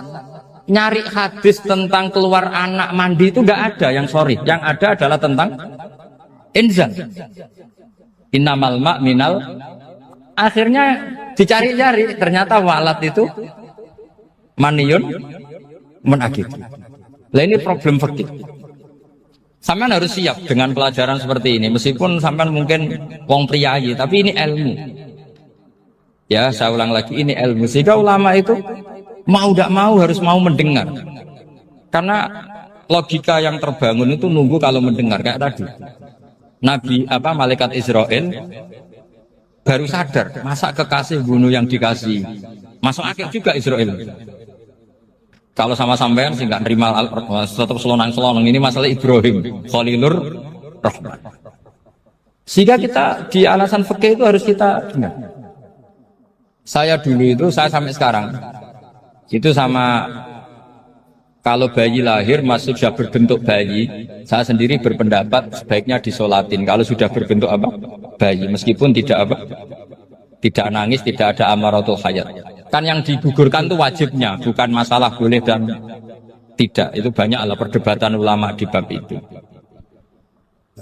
nyari hadis tentang keluar anak mandi itu nggak ada yang sorry, yang ada adalah tentang inzal. Innamal ma' minal. Akhirnya dicari-cari ternyata walat itu maniyun menakid. Lah ini problem fikih. Sampean harus siap dengan pelajaran seperti ini, meskipun sampean mungkin wong priayi, tapi ini ilmu. Ya, saya ulang lagi, ini ilmu. Sehingga ulama itu mau tidak mau harus mau mendengar. Karena logika yang terbangun itu nunggu kalau mendengar kayak tadi. Nabi malaikat Israel baru sadar, masa kekasih bunuh yang dikasih. Masuk akal juga Israel. Kalau sama sampean sih nggak nerima tetap selonang-selonang, ini masalah Ibrahim Khalilur Rahman. Sehingga kita di alasan fikih itu harus kita dengar. Saya dulu itu, saya sampai sekarang itu sama, kalau bayi lahir masih sudah berbentuk bayi, saya sendiri berpendapat sebaiknya disolatin kalau sudah berbentuk bayi, meskipun tidak tidak nangis, tidak ada amaratul hayat. Kan yang digugurkan itu wajibnya, bukan masalah boleh dan tidak. Itu banyaklah perdebatan ulama di bab itu.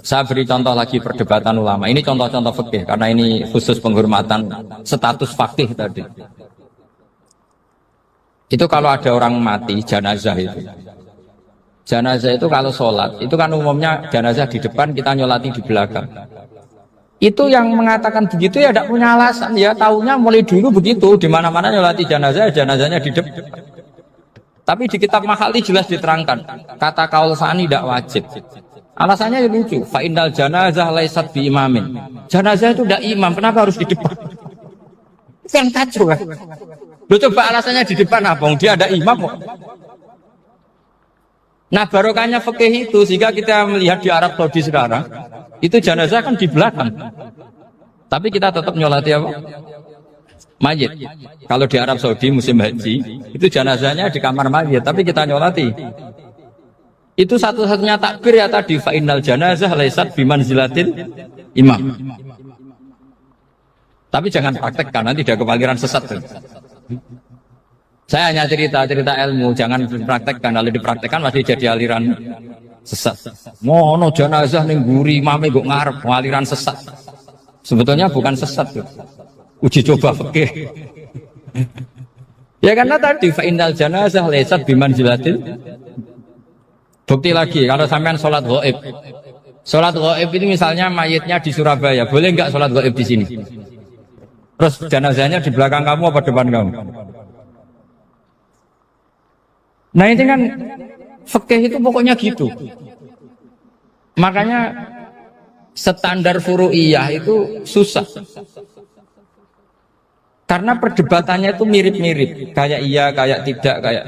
Saya beri contoh lagi perdebatan ulama. Ini contoh-contoh fikih karena ini khusus penghormatan status fakih tadi. Itu kalau ada orang mati jenazah itu. Jenazah itu kalau sholat, itu kan umumnya jenazah di depan, kita nyolati di belakang. Itu yang mengatakan begitu ya tidak punya alasan, ya taunya mulai dulu begitu, di mana-mana nyolati jenazah, jenazahnya di depan. Tapi di kitab Mahali jelas diterangkan, kata kaul sani tidak wajib. Alasannya lucu, fa innal janazah laisat bi imamin. Jenazah itu tidak imam, kenapa harus di depan? Kan kacau kan? Lu coba alasannya di depan apa? Dia ada imam kok. Nah barokahnya fikih itu, sehingga kita melihat di Arab Saudi sekarang, itu jenazah kan di belakang, tapi kita tetap nyolati mayit. Kalau di Arab Saudi musim haji, itu jenazahnya di kamar mayit, tapi kita nyolati. Itu satu-satunya takbir ya tadi, fa innal janazah laisat bimanzilatil imam. Tapi jangan praktekkan, nanti tidak kepaliran sesat. Saya hanya cerita ilmu, jangan dipraktekkan. Kalau dipraktekkan masih jadi aliran sesat. Mono jenazah ning guri imame kok ngarep aliran sesat. Sebetulnya bukan sesat. Uji coba fikih. Ya karena tadi fa innal janazah laisat bimanzilatil. Bukti lagi kalau sampean sholat ghaib. Sholat ghaib itu misalnya mayitnya di Surabaya, boleh enggak sholat ghaib di sini? Terus jenazahnya di belakang kamu apa depan kamu? Nah ini kan fikih itu pokoknya gitu. Makanya standar furu'iyah itu susah. Karena perdebatannya itu mirip-mirip, kayak iya, kayak tidak, kayak.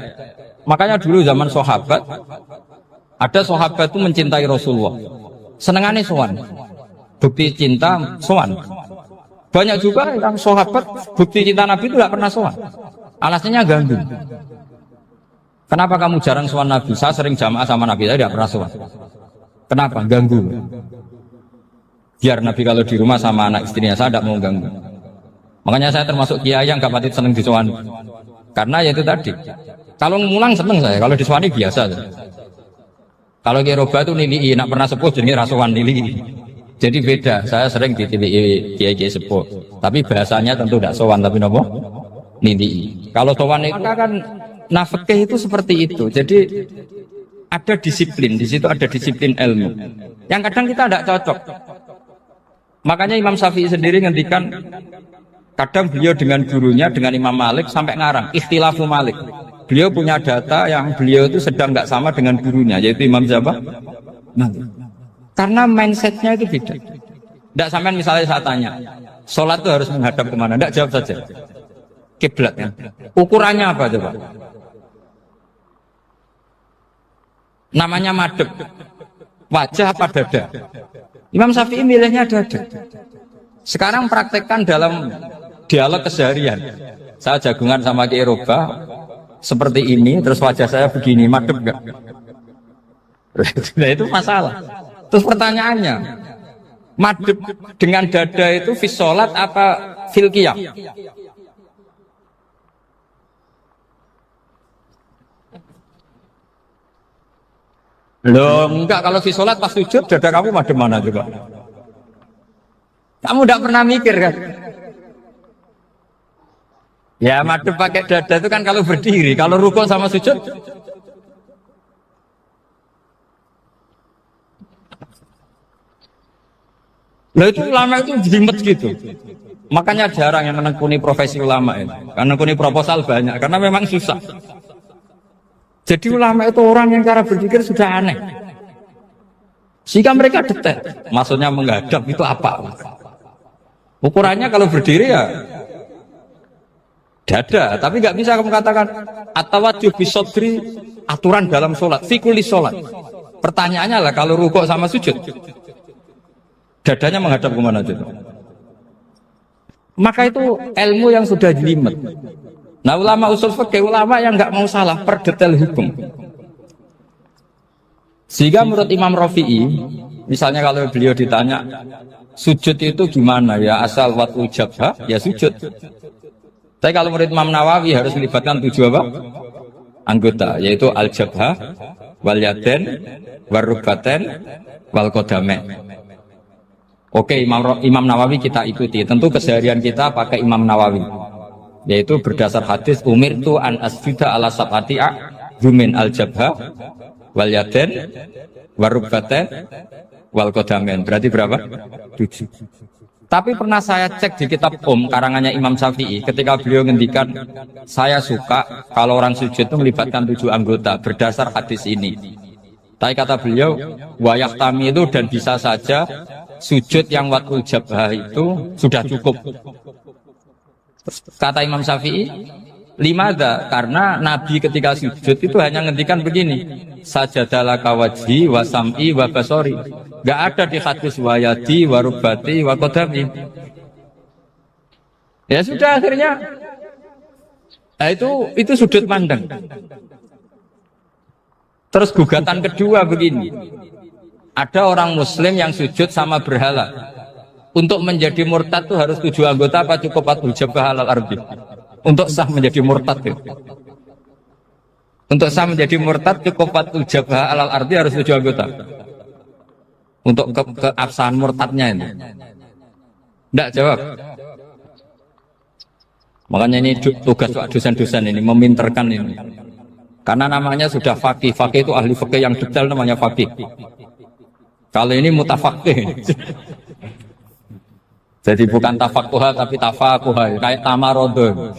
Makanya dulu zaman sahabat, ada sahabat itu mencintai Rasulullah. Senengannya sowan. Bukti cinta sowan. Banyak juga yang sahabat bukti cinta Nabi itu tidak pernah sowan. Alasannya ganggu. Kenapa kamu jarang sowan Nabi? Saya sering jamaah sama Nabi, saya tidak pernah sowan. Kenapa? Ganggu. Biar Nabi kalau di rumah sama anak istrinya, saya tidak mau ganggu. Makanya saya termasuk kiai yang gak pati seneng disowani. Karena ya itu tadi. Kalau ngulang seneng saya, kalau disowani biasa. Kalau Kiai Roba itu nilai, nak pernah sepuh jadi rasuan nilai. Jadi beda. Saya sering ditilii Kiai sepuh. Tapi bahasanya tentu tidak sowan, tapi nopo nilai. Kalau sowan itu maka kan nafkah itu seperti itu. Jadi ada disiplin, di situ ada disiplin ilmu. Yang kadang kita tidak cocok. Makanya Imam Syafi'i sendiri ngendikan, kadang beliau dengan gurunya, dengan Imam Malik sampai ngarang ikhtilafu Malik. Beliau punya data yang beliau itu sedang nggak sama dengan gurunya, yaitu Imam siapa? Malik. Karena mindsetnya itu beda. Tidak sampai misalnya saya tanya, sholat itu harus menghadap kemana? Tidak, jawab saja. Kiblatnya. Ukurannya apa coba? Namanya madhep. Wajah apa dada? Imam Syafi'i milihnya dada. Sekarang praktekkan dalam dialog keseharian. Saya jagungan sama Kiai Roba seperti ini, terus wajah saya begini, madhep enggak? Nah itu masalah. Terus pertanyaannya, madhep dengan dada itu fi sholat apa fil qiyam? Loh, enggak, kalau fi sholat pas sujud dada kamu madhep mana juga? Kamu enggak pernah mikir kan? Ya madhep pakai dada itu kan kalau berdiri, kalau rukuk sama sujud. Loh itu ulama itu jelimet gitu. Makanya jarang yang menekuni profesi ulama itu. Karena menekuni proposal banyak, karena memang susah. Jadi ulama itu orang yang cara berpikir sudah aneh. Sehingga mereka detail. Maksudnya menghadap itu apa? Ukurannya kalau berdiri ya dada, tapi nggak bisa kamu katakan atawajjuh bisodri, aturan dalam sholat, fikuli sholat. Pertanyaannya lah kalau rukuk sama sujud, dadanya menghadap kemana itu? Maka itu ilmu yang sudah jelimet. Nah ulama usul fikih, ulama yang nggak mau salah per detail hukum. Sehingga menurut Imam Rafi'i, misalnya kalau beliau ditanya sujud itu gimana ya, asal watu jabha ya sujud. Tapi kalau menurut Imam Nawawi harus melibatkan 7 apa? Anggota, yaitu al-jabha, wal yaden, warubaten, wal qadamain. Oke, Imam Nawawi kita ikuti. Tentu keseharian kita pakai Imam Nawawi, yaitu berdasar hadis umirtu an asjuda ala sab'ati a'zumin al-jabha, wal yaden, warubaten, wal qadamain. Berarti berapa? 7. Tapi pernah saya cek di kitab karangannya Imam Syafi'i, ketika beliau ngendikan saya suka kalau orang sujud itu melibatkan 7 anggota berdasar hadis ini. Tapi kata beliau wayahtami itu dan bisa saja sujud yang watul jabhah itu sudah cukup. Kata Imam Syafi'i, limada, karena Nabi ketika sujud itu hanya ngendikan begini, sajadalaka wajhi wa sam'i wa basori. Gak ada di hadis wayadi, warubati, wakodami. Ya sudah akhirnya, nah itu sudut pandang. Terus gugatan kedua begini, ada orang Muslim yang sujud sama berhala. Untuk menjadi murtad itu harus 7 anggota apa cukup 4 jabah alal ardi? Untuk sah menjadi murtad itu. Untuk sah menjadi murtad cukup 4 jabah alal ardi harus 7 anggota. Untuk keabsahan murtadnya ini. Tidak jawab. Makanya ini tugas dosen-dosen ini meminterkan ini. Karena namanya sudah faqih. Faqih itu ahli faqih yang detail, namanya faqih. Kalau ini mutafaqih. Jadi bukan tafakuha tapi tafakuha, kayak tamarodon.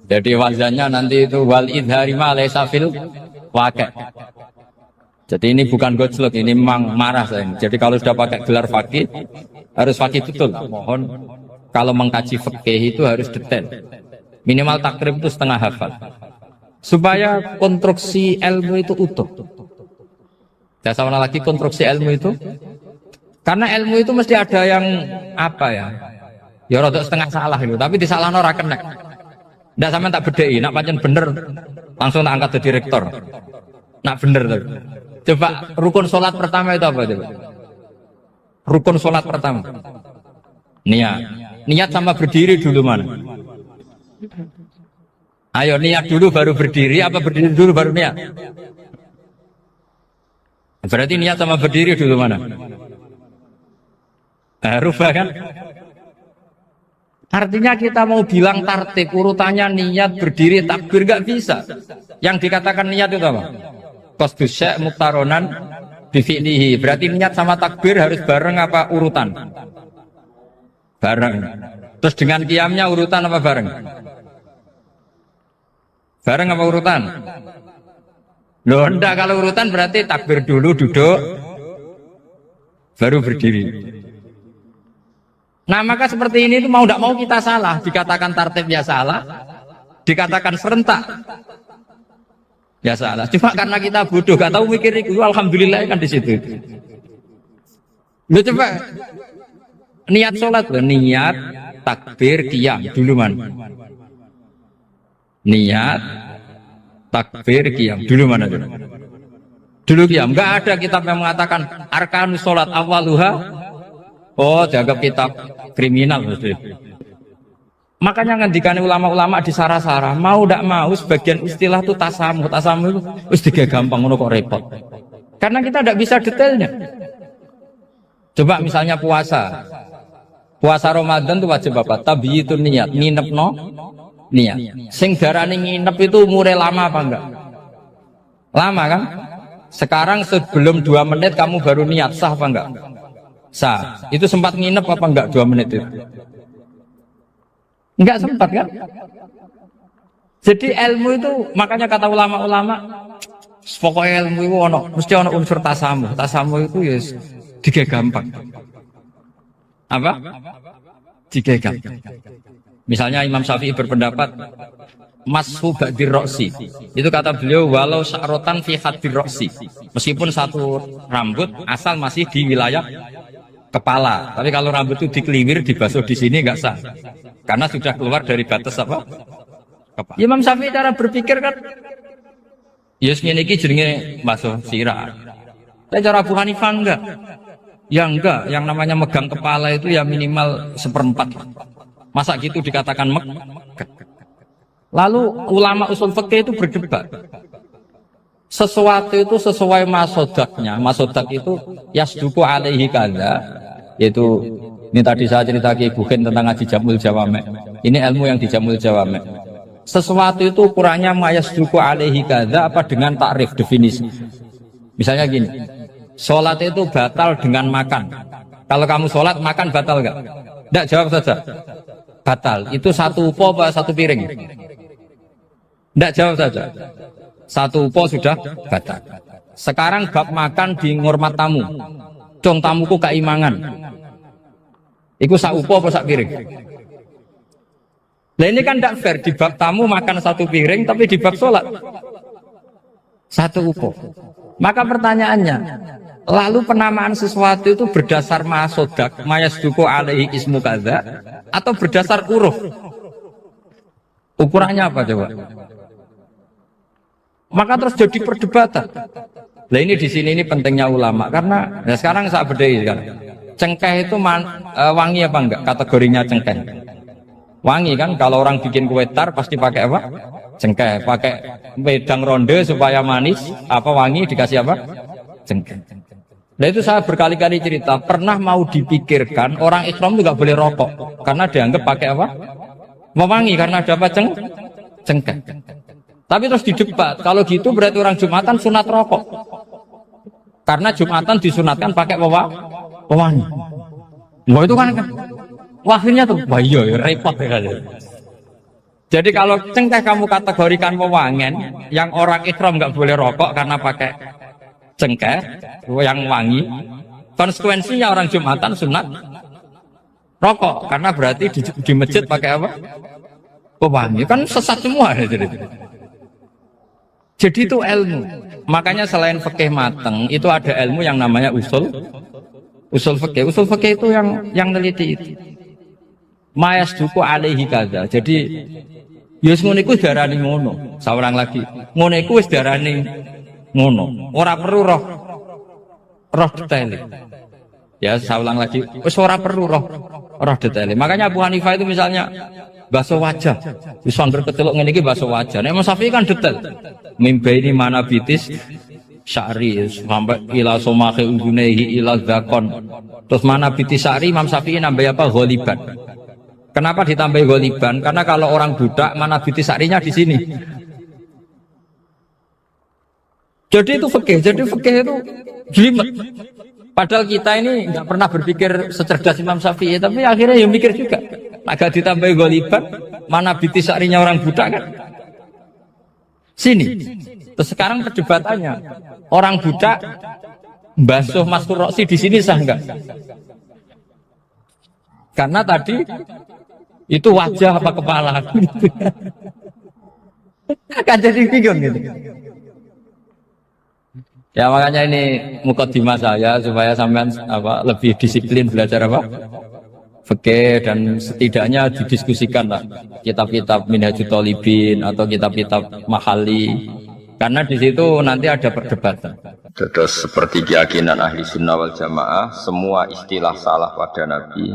Jadi wazannya nanti itu wal idhari ma laysa fil waqi'. Jadi ini bukan gojlok, ini memang marah saya. Jadi kalau sudah pakai gelar fakih, harus fakih betul. Mohon kalau mengkaji fikih itu harus detail. Minimal takrib itu setengah hafal. Supaya konstruksi ilmu itu utuh. Saya sama lagi konstruksi ilmu itu Karena ilmu itu mesti ada yang apa ya? Ya rada setengah salah itu, tapi disalahno ora kena. Ndak sampean tak bedheki, nak pancen bener langsung tak angkat jadi rektor. Nak bener tuh. Coba rukun sholat pertama itu apa coba? Rukun sholat pertama. Niat. Niat sama berdiri dulu mana? Ayo niat dulu baru berdiri, apa berdiri dulu baru niat? Berarti niat sama berdiri dulu mana? Rubah kan? Artinya kita mau bilang tartib urutannya niat berdiri takbir gak bisa. Yang dikatakan niat itu apa? Qasdus syai' muqtaronan bi fi'lihi. Berarti niat sama takbir harus bareng apa urutan? Bareng. Terus dengan qiyamnya urutan apa bareng? Bareng apa urutan? Loh enggak, kalau urutan berarti takbir dulu duduk baru berdiri. Nah maka seperti ini itu mau tidak mau kita salah. Dikatakan tartibnya salah, dikatakan serentak ya salah. Cuma karena kita bodoh, gak tahu mikir itu. Alhamdulillah kan di situ. Lu coba niat sholat, niat takbir qiyam dulu man. Niat takbir qiyam dulu mana dulu? Dulu qiyam. Gak ada kitab yang mengatakan arkanus sholat awaluha. Oh, dianggap kitab kriminal mesti. Makanya ngendikan ulama-ulama di sarah-sarah, mau tidak mau sebagian istilah itu tasamuh. Tasamuh itu mesti gampang, ngono kok repot. Karena kita tidak bisa detailnya. Coba misalnya puasa. Puasa Ramadan itu wajib apa? Tabyitun niat, nginep no niat. Sing darani nginep itu umure lama apa enggak? Lama kan? Sekarang sebelum 2 menit kamu baru niat, sah apa enggak? Sah. Itu sempat nginep apa enggak 2 menit itu? Enggak sempat kan? Jadi ilmu itu makanya kata ulama-ulama, pokoknya ilmu itu mesti ono unsur tasamuh. Tasamuh itu ya tiga gampang. Apa? Tiga gampang. Misalnya Imam Syafi'i berpendapat mashu ba'dir roksi. Itu kata beliau walau sya'rotan fi hadir roksi. Meskipun satu rambut asal masih di wilayah kepala, tapi kalau rambut itu dikeliwir, dibasuh di sini nggak sah, karena sudah keluar dari batas apa? Kepala. Imam Syafi'i cara berpikir kan, yes ini jenenge basuh sirah. Tapi cara Abu Hanifah enggak, ya enggak, yang namanya megang kepala itu ya minimal 1/4. Masa gitu dikatakan Lalu ulama usul fikih itu berdebat. Sesuatu itu sesuai masodaknya. Masodak itu yasduku alaihi kadza, yaitu ini tadi saya cerita ke Ibu Khen tentang ngaji Jamul Jawame. Ini ilmu yang di Jamul Jawame. Sesuatu itu ukurannya mayasduku alaihi kadza apa dengan takrif definisi. Misalnya gini, sholat itu batal dengan makan. Kalau kamu sholat makan batal enggak? Enggak, jawab saja. Batal. Itu satu upo apa satu piring? Enggak, jawab saja. Satu upo sudah batal. Sekarang bab makan di ngurmat tamu. Cung tamuku keimangan. Iku sak upo apa sak piring? Nah ini kan tidak fair, di bab tamu makan satu piring, tapi di bab sholat satu upo. Maka pertanyaannya, lalu penamaan sesuatu itu berdasar masodak, mayasduku alaihi ismu kadza, atau berdasar huruf? Ukurannya apa coba? Maka terus jadi perdebatan. Nah ini di sini ini pentingnya ulama, karena nah sekarang saya bedai kan, cengkeh itu wangi apa enggak? Kategorinya cengkeh. Wangi kan, kalau orang bikin kue tar pasti pakai apa? Cengkeh. Pakai wedang ronde supaya manis, apa wangi dikasih apa? Cengkeh. Nah itu saya berkali-kali cerita, pernah mau dipikirkan orang Islam itu nggak boleh rokok karena dianggap pakai apa? Mewangi karena ada apa? Cengkeh. Tapi terus didebat, kalau gitu berarti orang Jumatan sunat rokok. Karena Jumatan disunatkan pakai pewangi. Wah itu kan akhirnya tuh, wah iya repot ya. Jadi kalau cengkeh kamu kategorikan pewangen, yang orang Islam nggak boleh rokok karena pakai cengkeh yang wangi, konsekuensinya orang Jumatan sunat rokok karena berarti di masjid pakai apa? Pewangi, kan sesat semua ya jadi. Jadi itu ilmu. Makanya selain fikih mateng, itu ada ilmu yang namanya usul Usul fikih itu yang neliti itu. Mayas duku alaihi kaza. Jadi yus ngono iku darani ngono. Saurang lagi. Ngono iku wis darani ngono. Ora perlu roh detail. Ya, saya ulang lagi. Wis ora perlu roh detail. Makanya Abu Hanifah itu misalnya basuh wajah. Wis angger kecelok ngene iki basuh wajah. Nek Imam Syafi'i kan detail. Mimbai ini mana bitis sya'ri sampai ila somahi udunehi ila zakon. Terus mana bitis sya'ri Imam Syafi'i nambah apa? Ghaliban. Kenapa ditambah ghaliban? Karena kalau orang budak mana bitis sya'rinya di sini. Jadi itu fikih itu jelimet. Padahal kita ini nggak pernah berpikir secerdas Imam Syafi'i, tapi akhirnya ya mikir juga. Agak ditambah ghaliban, mana bitis sya'rinya orang budak kan? Sini. Terus sekarang perdebatannya, orang budak basuh Mastur Roksi di sini sah enggak? Karena tadi itu wajah apa kepala? Kan jadi bingung gitu. Ya makanya ini mukadimah saya supaya sampean lebih disiplin belajar fikih dan setidaknya didiskusikan lah kitab-kitab Minhajul Thalibin atau kitab-kitab Mahali karena di situ nanti ada perdebatan. Terus seperti keyakinan ahli sunnah wal jamaah, semua istilah salah pada Nabi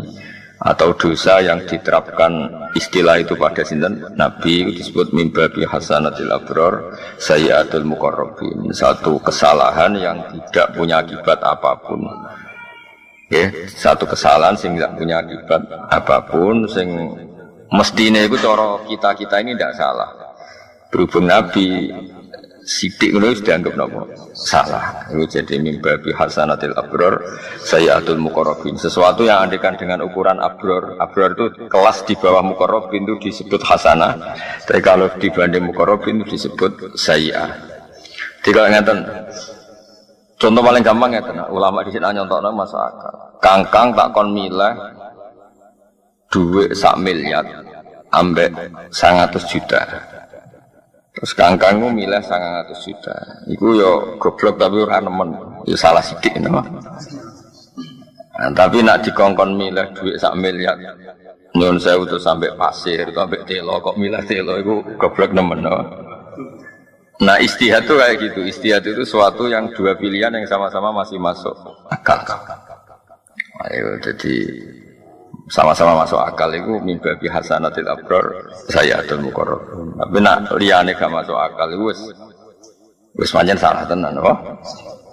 atau dosa yang diterapkan istilah itu pada sinten Nabi disebut mimbabi hasanatil abror sayyatul muqarrabin, satu kesalahan yang tidak punya akibat apapun. Satu kesalahan sing tidak punya akibat apapun, sing mestine itu cara kita ini tidak salah. Berhubung Nabi sidik itu dianggap salah. Itu jadi mimbabi hasanatil abror sayyatul muqarrabin. Sesuatu yang andekan dengan ukuran abror itu kelas di bawah muqarrabin itu disebut hasanah. Tapi kalau dibanding muqarrabin itu disebut sayyi'ah. Tiga ngeten. Contoh paling gampang ya, ulama di sini nyontokno masuk akal. Kangkang tak kon milih duit 1 miliar ambek 100 juta. Terus kangkangmu milih 100 juta. Iku yo goblok tapi ora nemen. Yo salah sithik no. Nah, tapi nak dikongkon milih duit 1 miliar. Nyun sewu terus sampai pasir, sampai telo kok milih telo iku goblok nemen no. Nah istihad itu kayak gitu. Istihad itu suatu yang dua pilihan yang sama-sama masih masuk akal. Ayo, jadi sama-sama masuk akal itu mimbabi hasanatil abror sayyatul muqarrabin. Tapi nak liyane gak masuk akal itu wis pancen salah tenan,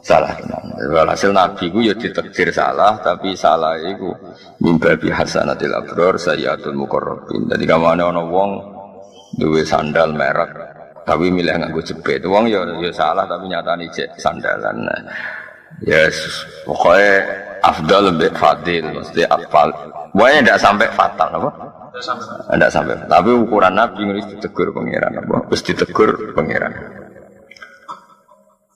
salah tenan. Hasil Nabi ku ya ditakdir salah, tapi salah itu mimbabi hasanatil abror sayyatul muqarrabin. Jadi kamane ana wong duwe sandal merek tapi milih nganggo jepit. Wong ya salah tapi nyatane cek sandalan. Yes, pokoknya afdal lebih fadil, mesti afal. Pokoknya tidak sampai fatal, apa? Tidak sampai. Tapi ukuran Nabi harus ditegur pangeran, apa? Harus ditegur pangeran.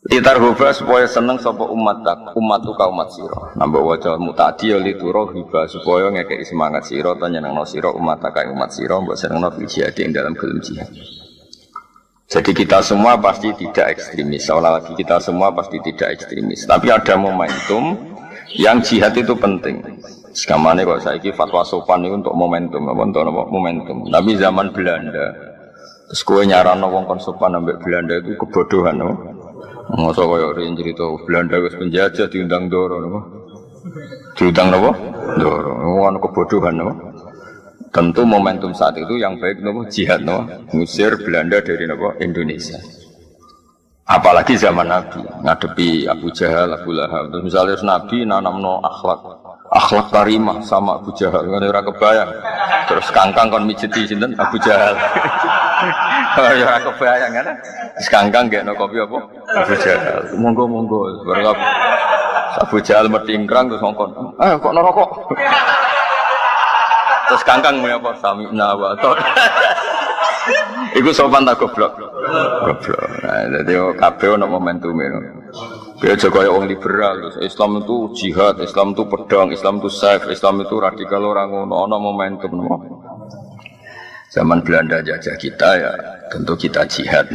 Litarhuba supaya seneng sapa ummatuka umat sira. Nambah waca mutadi ya liturhuba supaya ngekeki semangat sira ta nyenengno sira umataka umat sira mbok senengno fil jihad ing dalam gelem jihad. Jadi kita semua pasti tidak ekstremis. Seolah lagi kita semua pasti tidak ekstremis. Tapi ada momentum yang jihad itu penting. Sekamane kok saiki fatwa sopan itu untuk momentum, untuk momentum. Tapi zaman Belanda, terus kowe nyarano wong kon sopan ambek Belanda itu kebodohan, no? Masa koyo rin cerita Belanda wis penjajah diundang Ndoro, no? Diundang napa? Ndoro. Ono kebodohan, no? Tentu momentum saat itu yang baik nopo jihad nopo ngusir Belanda dari nopo Indonesia. Apalagi zaman Nabi ngadepi Abu Jahal, Abu Lahab. Terus misalnya Nabi nanamno akhlak karimah sama Abu Jahal, kan ora kebayang. Terus kangkang kon mijeti sinten Abu Jahal. Ora kebayang kan? Terus kangkang gekno kopi apa? Abu Jahal. Monggo bareng Abu Jahal metingkrang terus ngongkon. Kok neraka? Terus kangkang mau apa? Samina wa ta'ala. Iku sopan tak goblok. Nah, jadi kabeh ono momentum itu. Dia juga orang liberal. Islam itu jihad, Islam itu pedang, Islam itu saif, Islam itu radikal orang ono momentum. Zaman Belanda jajah kita ya, tentu kita jihad,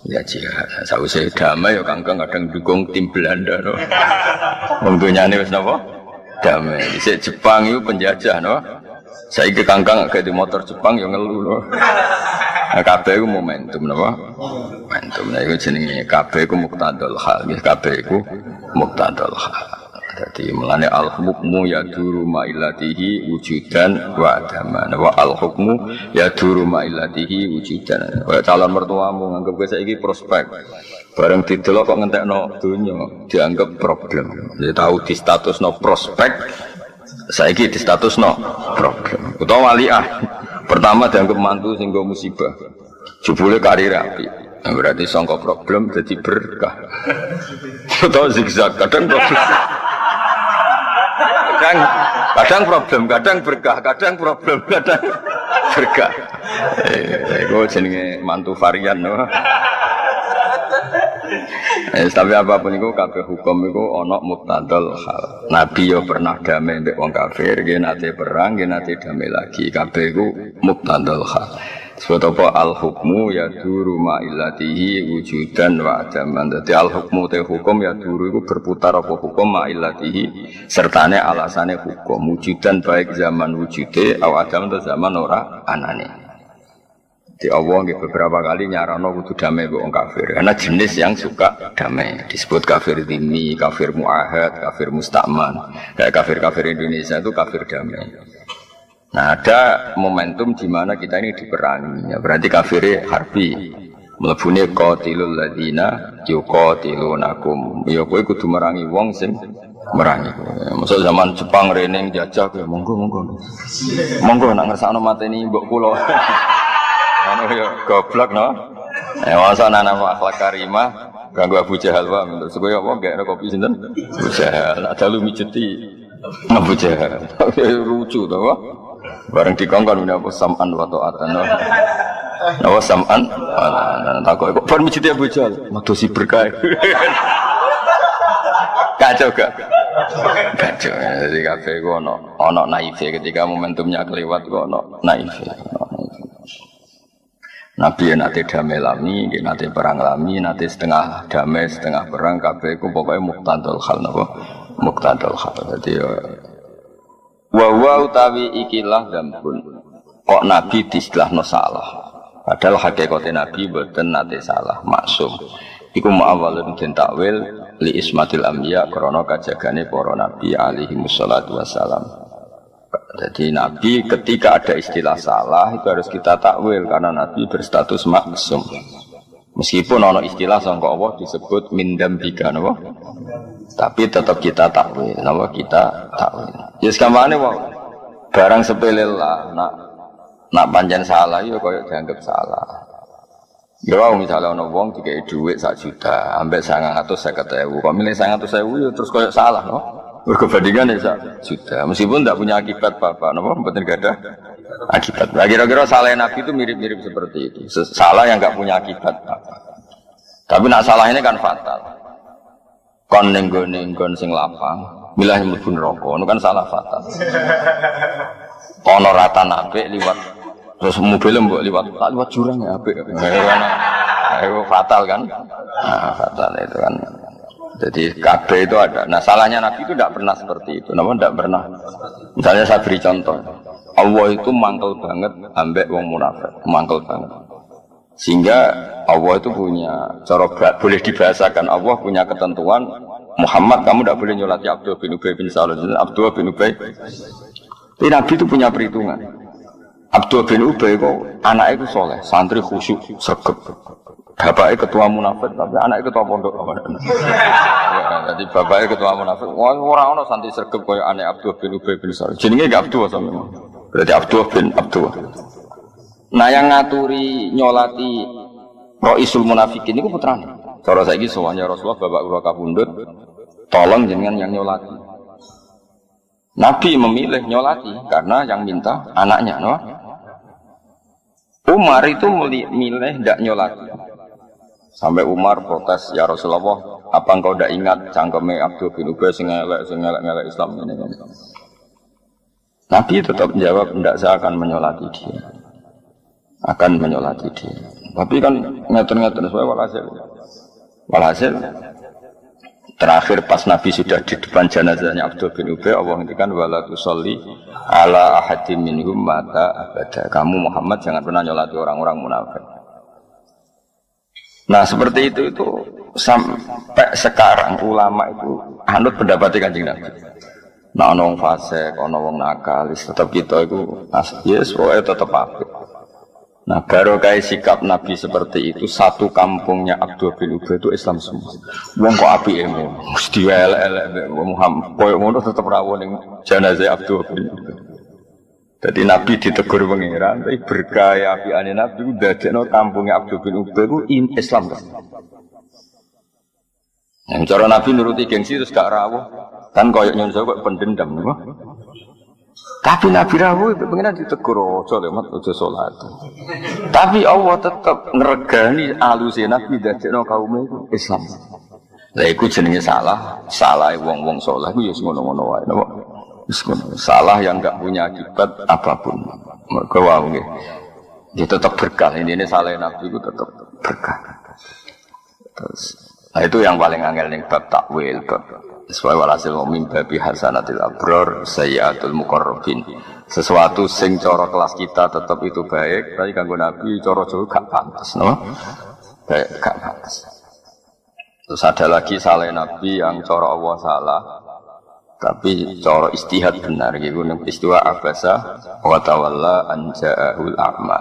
Ya jihad. Sausé damai ya Kangkang kadang dukung tim Belanda no. Wong dunyane wis napa? Damai. Dhisik Jepang itu penjajah no. Saiki Kangkang agak di motor Jepang ya ngeluh no. Nah, kabeh iku momentum napa? Momentum. Nah iku jenenge kabeh iku muqtadul hal. Nggih kabeh iku muqtadul hal. Jadi melane al-hukmu yaduru ma'ilatihi wujudan wa adaman. Wa al-hukmu yaduru ma'ilatihi wujudan. Kaya calon mertuamu nganggep kowe saiki prospek. Bareng didelok kok ngentekno donya dianggap problem. Jadi tahu di statusno prospek, saiki di statusno problem. Utawa waliah. Pertama dianggap mantu sing nggo musibah. Jebule karir apik. Nah, berarti sangka problem jadi berkah. Utawa zigzag kadang problem. Kadang problem, kadang berkah, kadang problem, kadang berkah. Itu jenenge mantu varian no. Tapi apapun itu kabeh hukum itu ana muqtadal hal. Nabi yo pernah damai mbek wong kafir, nggih nate perang, nggih nate damai lagi. Kabeh iku muqtadal hal. Sebab apa al-hukmu ya duru ma'ilatihi wujudan wa adaman. Jadi al-hukmu te hukum ya duru itu berputar apa hukum ma'ilatihi sertane alasane hukum wujudan baik zaman wujude atau adam atau zaman ora anane. Di Allah beberapa kali nyarano kudu damai wong kafir karena jenis yang suka damai disebut kafir dhimmi, kafir muahad, kafir musta'man. Kayak kafir-kafir Indonesia itu kafir damai. Nah ada momentum di mana kita ini diperangi, ya, berarti kafirnya harbi, melebuni qatilul ladina yuqatilunakum. Ya kowe kudu merangi wong sing merangi. Masuk zaman Jepang reneng jajah kowe monggo nak ngersakno mateni mbok kula. Anu ya goblok no. Masa ana akhlak karimah ganggu Abu Jahal wae untuk supaya apa gak kopi sinten? Abu Jahal ada lu mijeti Abu Jahal. Lucu to wae. Bareng dikongkon menapa sam'an wa ta'atan. Napa sam'an? Takok kok bar mijiti Abu Jahal, madosi berkah. Kacau gak? Kacau. Jadi kabeh ku ono naife ketika momentumnya kelewat ku ono naife. Nabi nate damai lami, nate perang lami, nate setengah damai, setengah perang kabeh ku pokoke muqtadul hal napa? Muqtadul hal. Dadi wa utawi ikilah dambun kok Nabi diistilahno salah padahal hakikatnya Nabi mboten nate salah maksum iku ma'awalun den takwil li ismatil anbiya krana kajagane para nabi alaihi wassalatu wassalam. Jadi Nabi ketika ada istilah salah itu harus kita takwil karena Nabi berstatus maksum meskipun ana istilah sangka Allah disebut min dambika napa tapi tetap kita takwil, nama kita takwil. Ya sekamane wae. Barang sepele lah, nak pancen salah ya koyo dianggap salah. Ya wae misale ana wong dikei dhuwit 1 juta, ambek 950.000. Kok milih 900.000 ya terus koyo salah, no? Mergo bandingan ya 1 juta. Meskipun tidak punya akibat apa-apa, napa mboten gadah akibat. Nah, kira-kira salah Nabi itu mirip-mirip seperti itu. Salah yang enggak punya akibat apa. Tapi nak salah ini kan fatal. Kon nenggon sing lapang, milah mlebu neraka, itu kan salah fatal. Ono ratan apik liwat terus mobil mbok liwat jurang ya apik. Itu fatal kan? Nah, fatal itu kan. Jadi kabeh itu ada. Nah, salahnya Nabi itu tidak pernah seperti itu. Namun tidak pernah. Misalnya saya beri contoh. Allah itu mangkel banget ambek wong munafik, mangkel banget. Sehingga Allah itu punya cara boleh dibahasakan Allah punya ketentuan Muhammad kamu tidak boleh nyolati Abdullah bin Ubay bin Salul. Abdullah bin Ubay tapi Nabi itu punya perhitungan. Abdullah bin Ubay kok anaknya itu soleh, santri khusyuk, sregep. Bapaknya ketua munafik tapi anaknya ketua pondok. Ya, jadi bapaknya ketua munafik. Orang-orang santri sregep kayak anak Abdullah bin Ubay bin Salul. Jenenge enggak Abdullah sama. Berarti Abdullah bin Abdullah. Nah yang ngaturi nyolati Roisul Munafikin itu putrane. Cara saiki sowannya Rasulullah bapak kula kapundhut, tolong jenengan yang nyolati. Nabi memilih nyolati karena yang minta anaknya, no? Umar itu milih tidak nyolati. Sampai Umar protes, ya Rasulullah, apa engkau tidak ingat cangkeme Abdul bin Ubay sing elek Islam ini? Nabi tetap menjawab, tidak saya akan menyolati dia. akan menyolati dia. Tapi kan ngatur-ngatur sesuai walhasil terakhir pas Nabi sudah di depan jenazahnya Abdul bin Ubay, Allah ngendikan wala tusolli ala ahadim minhum mata abada. Kamu Muhammad jangan pernah nyolati orang-orang munafik. Nah seperti itu sampai sekarang ulama itu anut pendapatnya Kanjeng Nabi. Nah ono wong fasik, ono wong nakalis, tetap kita itu yes, tetap apik. Nah baru kayak sikap Nabi seperti itu, satu kampungnya Abdul bin Ubay itu Islam semua. Wong kok apike ngono, mesti elek-elek Muhammad koyo ngono tetep rawuh ning jenazah Abdul bin Ubay. Jadi Nabi ditegur pangeran, tapi berkah apikane Nabi ku dadekno kampungnya Abdul bin Ubay ku Islam. Nah, cara Nabi nuruti gengsi terus gak rawuh. Kan koyok nyonso kok pendendam nih, tapi Nabi rawuh pengen ditegur ojo lemat ojo sholat. Tapi Allah tetap ngeregani alusin Nabi dadekno kaum itu Islam. Lah iku jenenge salah wong-wong saleh iku ya ngono-ngono wae napa. Wis ngono. Salah yang enggak punya akibat apapun. Mergo wae nggih. Dia tetap berkah. Ini salah Nabi itu tetap berkah. Terus nah itu yang paling angel ning bab takwil bab sesuai walhasil mukmin babi hasanatil abror sayyatul muqarrabin. Sesuatu sing cara kelas kita tetap itu baik, tapi kanggo Nabi cara jauh gak pantas, no? Baik gak pantas. Terus ada lagi salah Nabi yang cara Allah salah, tapi cara istihad benar gitu. Istiwa abasa wa tawalla an ja'ahul a'ma.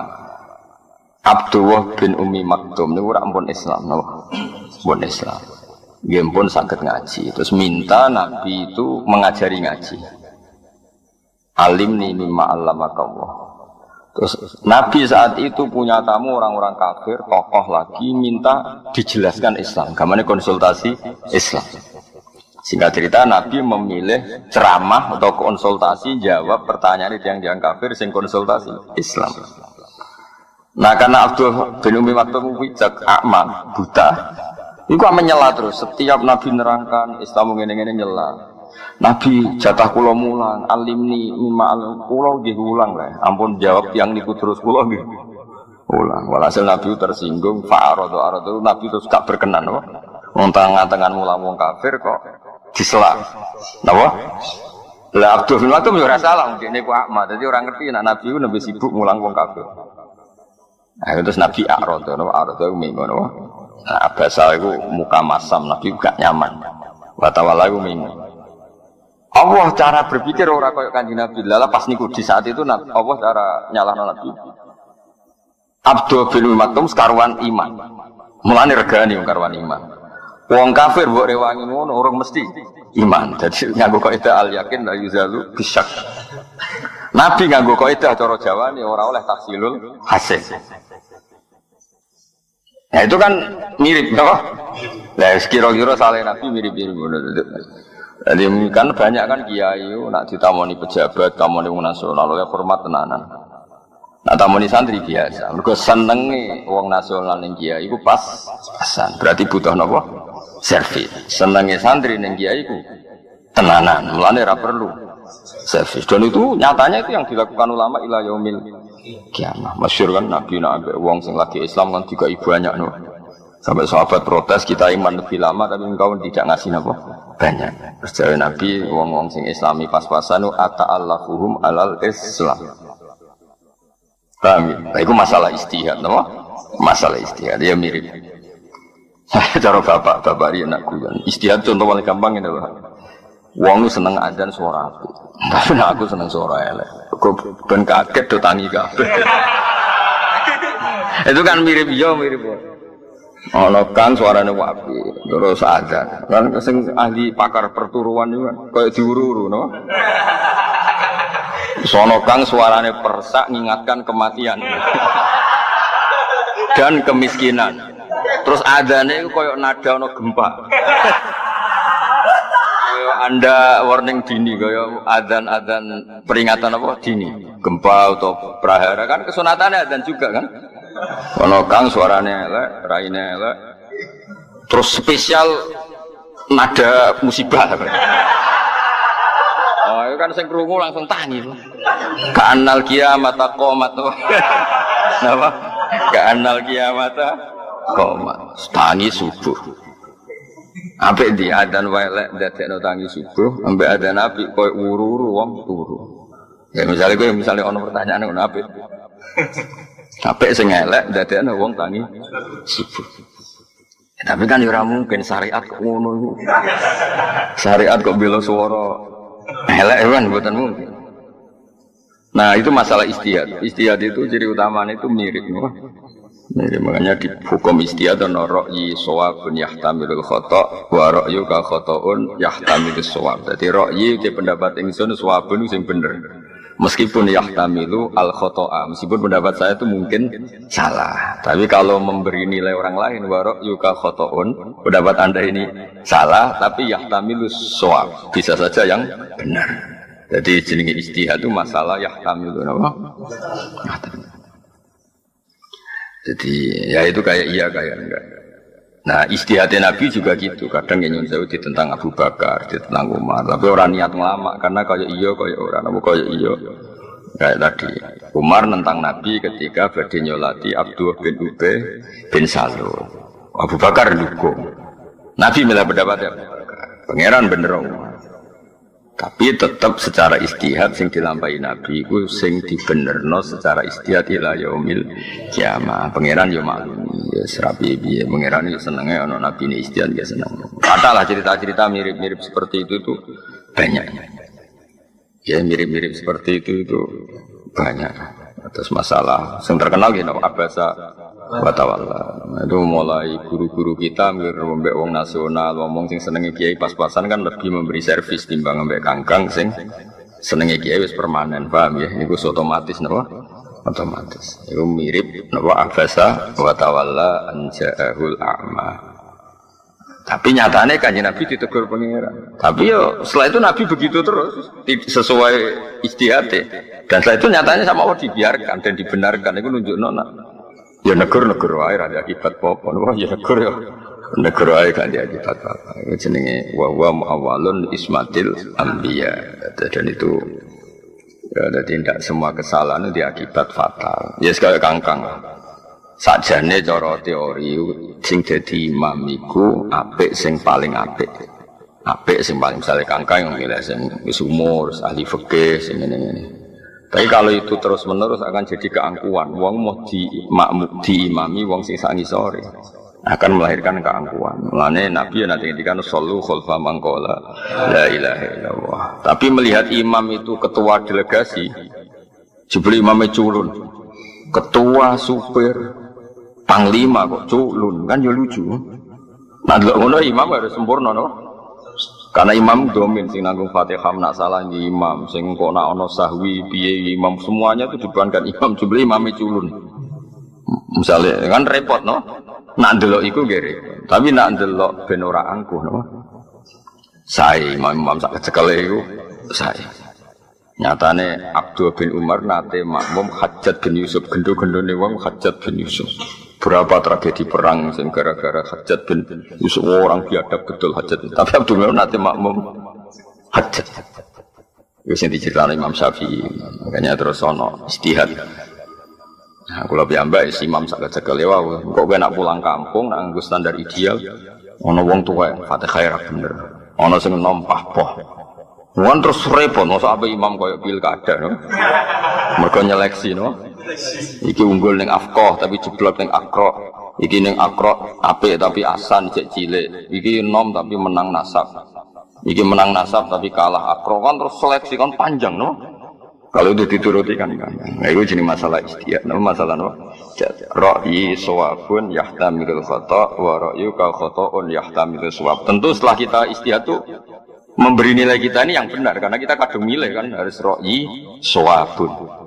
Abdullah bin Ummi Maktum niku ora ampun Islam, no? Ampun Islam. Dia pun sakit ngaji, terus minta Nabi itu mengajari ngaji. Alimni mimma allamakallah. Terus Nabi saat itu punya tamu orang-orang kafir, tokoh lagi minta dijelaskan Islam. Gamane konsultasi Islam. Singkat cerita Nabi memilih ceramah atau konsultasi jawab pertanyaan yang kafir sing konsultasi Islam. Nah karena Abdul bin Ummi Maktum bijak, akmal, buta. Iku menyela terus, setiap Nabi nerangkan Islam ngene-ngene nyela. Nabi jatah kula mulang, alimni mimma alim kula nggih ulang lah. Ampun jawab yang niku terus kula nggih. Ulang. Walhasil Nabi tersinggung, fa'aradu Nabi terus gak berkenan apa? Wong tangan-tangan mulang wong kafir kok disela. Napa? Lah Abdul bin Maktum yo ora salah, ngene ku akma. Dadi ora ngerti nek Nabi ku nembe sibuk mulang wong kafir. Nah, terus Nabi aradu ngono. Nah, bahasa itu muka masam, Nabi gak nyaman. Watawala itu minggu. Allah cara berpikir orang kayak Kanjeng Nabi. Lala pas niku di saat itu Allah cara nyalahno Nabi. Abdul bin Maktum sekaruan iman. Mulane regani karuan iman. Wong kafir mbok rewangi ngono orang mesti iman. Jadi nganggo kaidah al yakin la yuzalu bisyak. Nabi nganggo kaidah cara Jawane ora oleh tahsilul hasil. Nah itu kan mirip, no? Nah kira-kira salah Nabi mirip-mirip. Jadi kan banyak kan kiai, nak ditamoni pejabat, tamoni wong nasional, oleh hormat tenanan. Nak tamoni santri biasa. Mergo senenge wong nasional ning kiai iku pas-pasan. Berarti butuh napa? Servis. Senenge santri ning kiai iku tenanan. Mulane ora perlu servis. Dan itu nyatanya itu yang dilakukan ulama ila yaumil kiamah. Masyhur kan Nabi nak wong sing lagi Islam kan juga banyak no. Sampai sahabat protes kita iman lebih lama tapi engkau tidak ngasih apa banyak. Terus jawab Nabi wong-wong sing Islami pas-pasan ata'allafuhum alal Islam. Paham? Nah, itu masalah istihad, no? Masalah istihad dia mirip. Cara bapak dia nak kan. Istihad contoh paling gampang ini loh. Wong lu seneng adzan suara apik. Tapi aku seneng suara elek. Kok ben kaget do tangi kabeh. Itu kan mirip yo mirip. Ono kang suarane apik, terus adzan. Kan sing ahli pakar perturuan itu kan koyo diuru-uru no. Sono kang suarane persak ngingatkan kematian. Dan kemiskinan. Terus adzane koyo nada ono gempa. Anda warning dini kaya adzan peringatan apa dini gempa atau prahara kan kesunatannya adzan juga kan ono kang suarane elek raine elek terus spesial nada musibah oh itu kan sing krungu langsung tangi kanal kiamat qamat Napa? Ka'annal qiyamata qoma. Tangi subuh. Ambek di adzan welek dadekno tangi subuh, ambek adzan apik koyo wuru-wuru wong turu. Ya misalnya ono pertanyaan ngono apik. Apik sing elek dadekno wong tangi subuh. Tapi kan ora mungkin syariat kok ngono iku. Syariat kok bela swara elek kan mboten mungkin. Nah, itu masalah istihad. Istihad itu ciri utamanya itu mirip, mirip makanya di hukum istihad ana ra'yi shawabun yahtamilul khata' wa ra'yu ka khata'un yahtamilus shawab. Dadi ra'yi te pendapat ingsun shawabun sing bener. Meskipun yahtamilu al khoto'a, meskipun pendapat saya itu mungkin salah, tapi kalau memberi nilai orang lain warok yuka khoto'un, pendapat anda ini salah, tapi yahtamilu shawab, bisa saja yang benar. Jadi jenenge ijtihad itu masalah yahtamilu apa? Jadi ya itu kayak iya kayak enggak. Nah ijtihadnya Nabi juga gitu, kadang yang nyuruh tentang Abu Bakar, tentang Umar, tapi orang niat lama karena kayak iya kayak orang, apa kayak iya kayak tadi Umar nentang Nabi ketika badhe nyolati Abdullah bin Ubay bin Salul, Abu Bakar dukung, Nabi malah pendapat pangeran bener Umar, tapi tetap secara istihad sing dilampahi Nabi itu sing dibenerno secara istihad ila yaumil kiamah. Pangeran yo maklum ya serapi piye pangeran yo senenge ana Nabi ini istihad ya seneng. Adalah cerita-cerita mirip-mirip seperti itu tuh banyak. Ya mirip-mirip seperti itu banyak. Terus masalah yang terkenal gitu abasa wa tawalla. Itu mulai guru-guru kita mbek wong nasional ngomong sing senenge kiai pas-pasan kan lebih memberi servis timbang mbek kangkang sing senenge kiai wis permanen, paham ya? Niku otomatis napa? Otomatis. Itu mirip napa abasa wa tawalla anja'ahul a'ma. Tapi nyatanya kanjeng Nabi ditegur pangeran. Tapi yo setelah itu Nabi begitu terus sesuai ijtihadnya. Dan setelah itu nyatanya sama Allah dibiarkan dan dibenarkan. Itu nunjukno nak ya negur wae ra akibat apa. Wah ya negur ya. Negur wae kan dia akibat apa. Itu jenenge wa awalun ismatil anbiya. Dan itu ya tidak semua kesalahan itu diakibat fatal. Ya sekali kangkang. Sajane cara teori sing dadi imam iku apik sing paling apik. Apik sing paling misale kangkang milih sing wis umur, ahli fikih sing ngene-ngene. Tapi kalau itu terus-menerus akan jadi keangkuhan. Wong mau diimami wong sing sak ngisore akan melahirkan keangkuhan. Mulane Nabi ya nanti ngendikan sallu khalfa man qala la ilaha illallah. Tapi melihat imam itu ketua delegasi, jebul imame culun. Ketua supir panglima kok culun kan ya lucu. Nah delok ngono imam harus sempurna no. Karena imam domin sing nanggung Fatihah nak salah di imam, sing kok nak ono sahwi piye imam semuanya itu dibebankan imam jebule imame culun. Misalnya kan repot no. Nak delok iku nggih repot. Tapi nak delok ben ora angkuh no. Sae imam sak kecekele iku sae. Nyatane Abdul bin Umar nate makmum Hajjat bin Yusuf, gendo-gendone wong Hajjat bin Yusuf. Berapa tragedi perang sing gara-gara Hajjat bin Yusuf orang biadab betul Hajjat. Tapi Abdul bin Umar nate makmum Hajjat. Wis diceritakno Imam Syafi'i. Makanya terus ono ijtihad. Nah, kula piyambak imam sak kecekel wae. Kok kowe nak pulang kampung nak nganggo standar ideal ono wong tuwa Fatihah ra bener. Ono sing nompah poh. Wan terus repot, masa apa imam koyo pilkada no? Mergo nyeleksi no? Iki unggul ning afqah tapi jeblok ning akra. Iki ning akra apik tapi asan cek cilik. Iki nom tapi menang nasab. Iki menang nasab tapi kalah akra kan terus seleksi kan panjang no? Kalau itu dituruti kan. Nah itu jenis masalah istihad, no? Masalah no? Ra'yi shawabun yahtamilul khata' wa ra'yu ka khata'un yahtamilul shawab. Tentu setelah kita istihad tuh memberi nilai kita ini yang benar karena kita kadung milih kan harus ra'yi shawabun.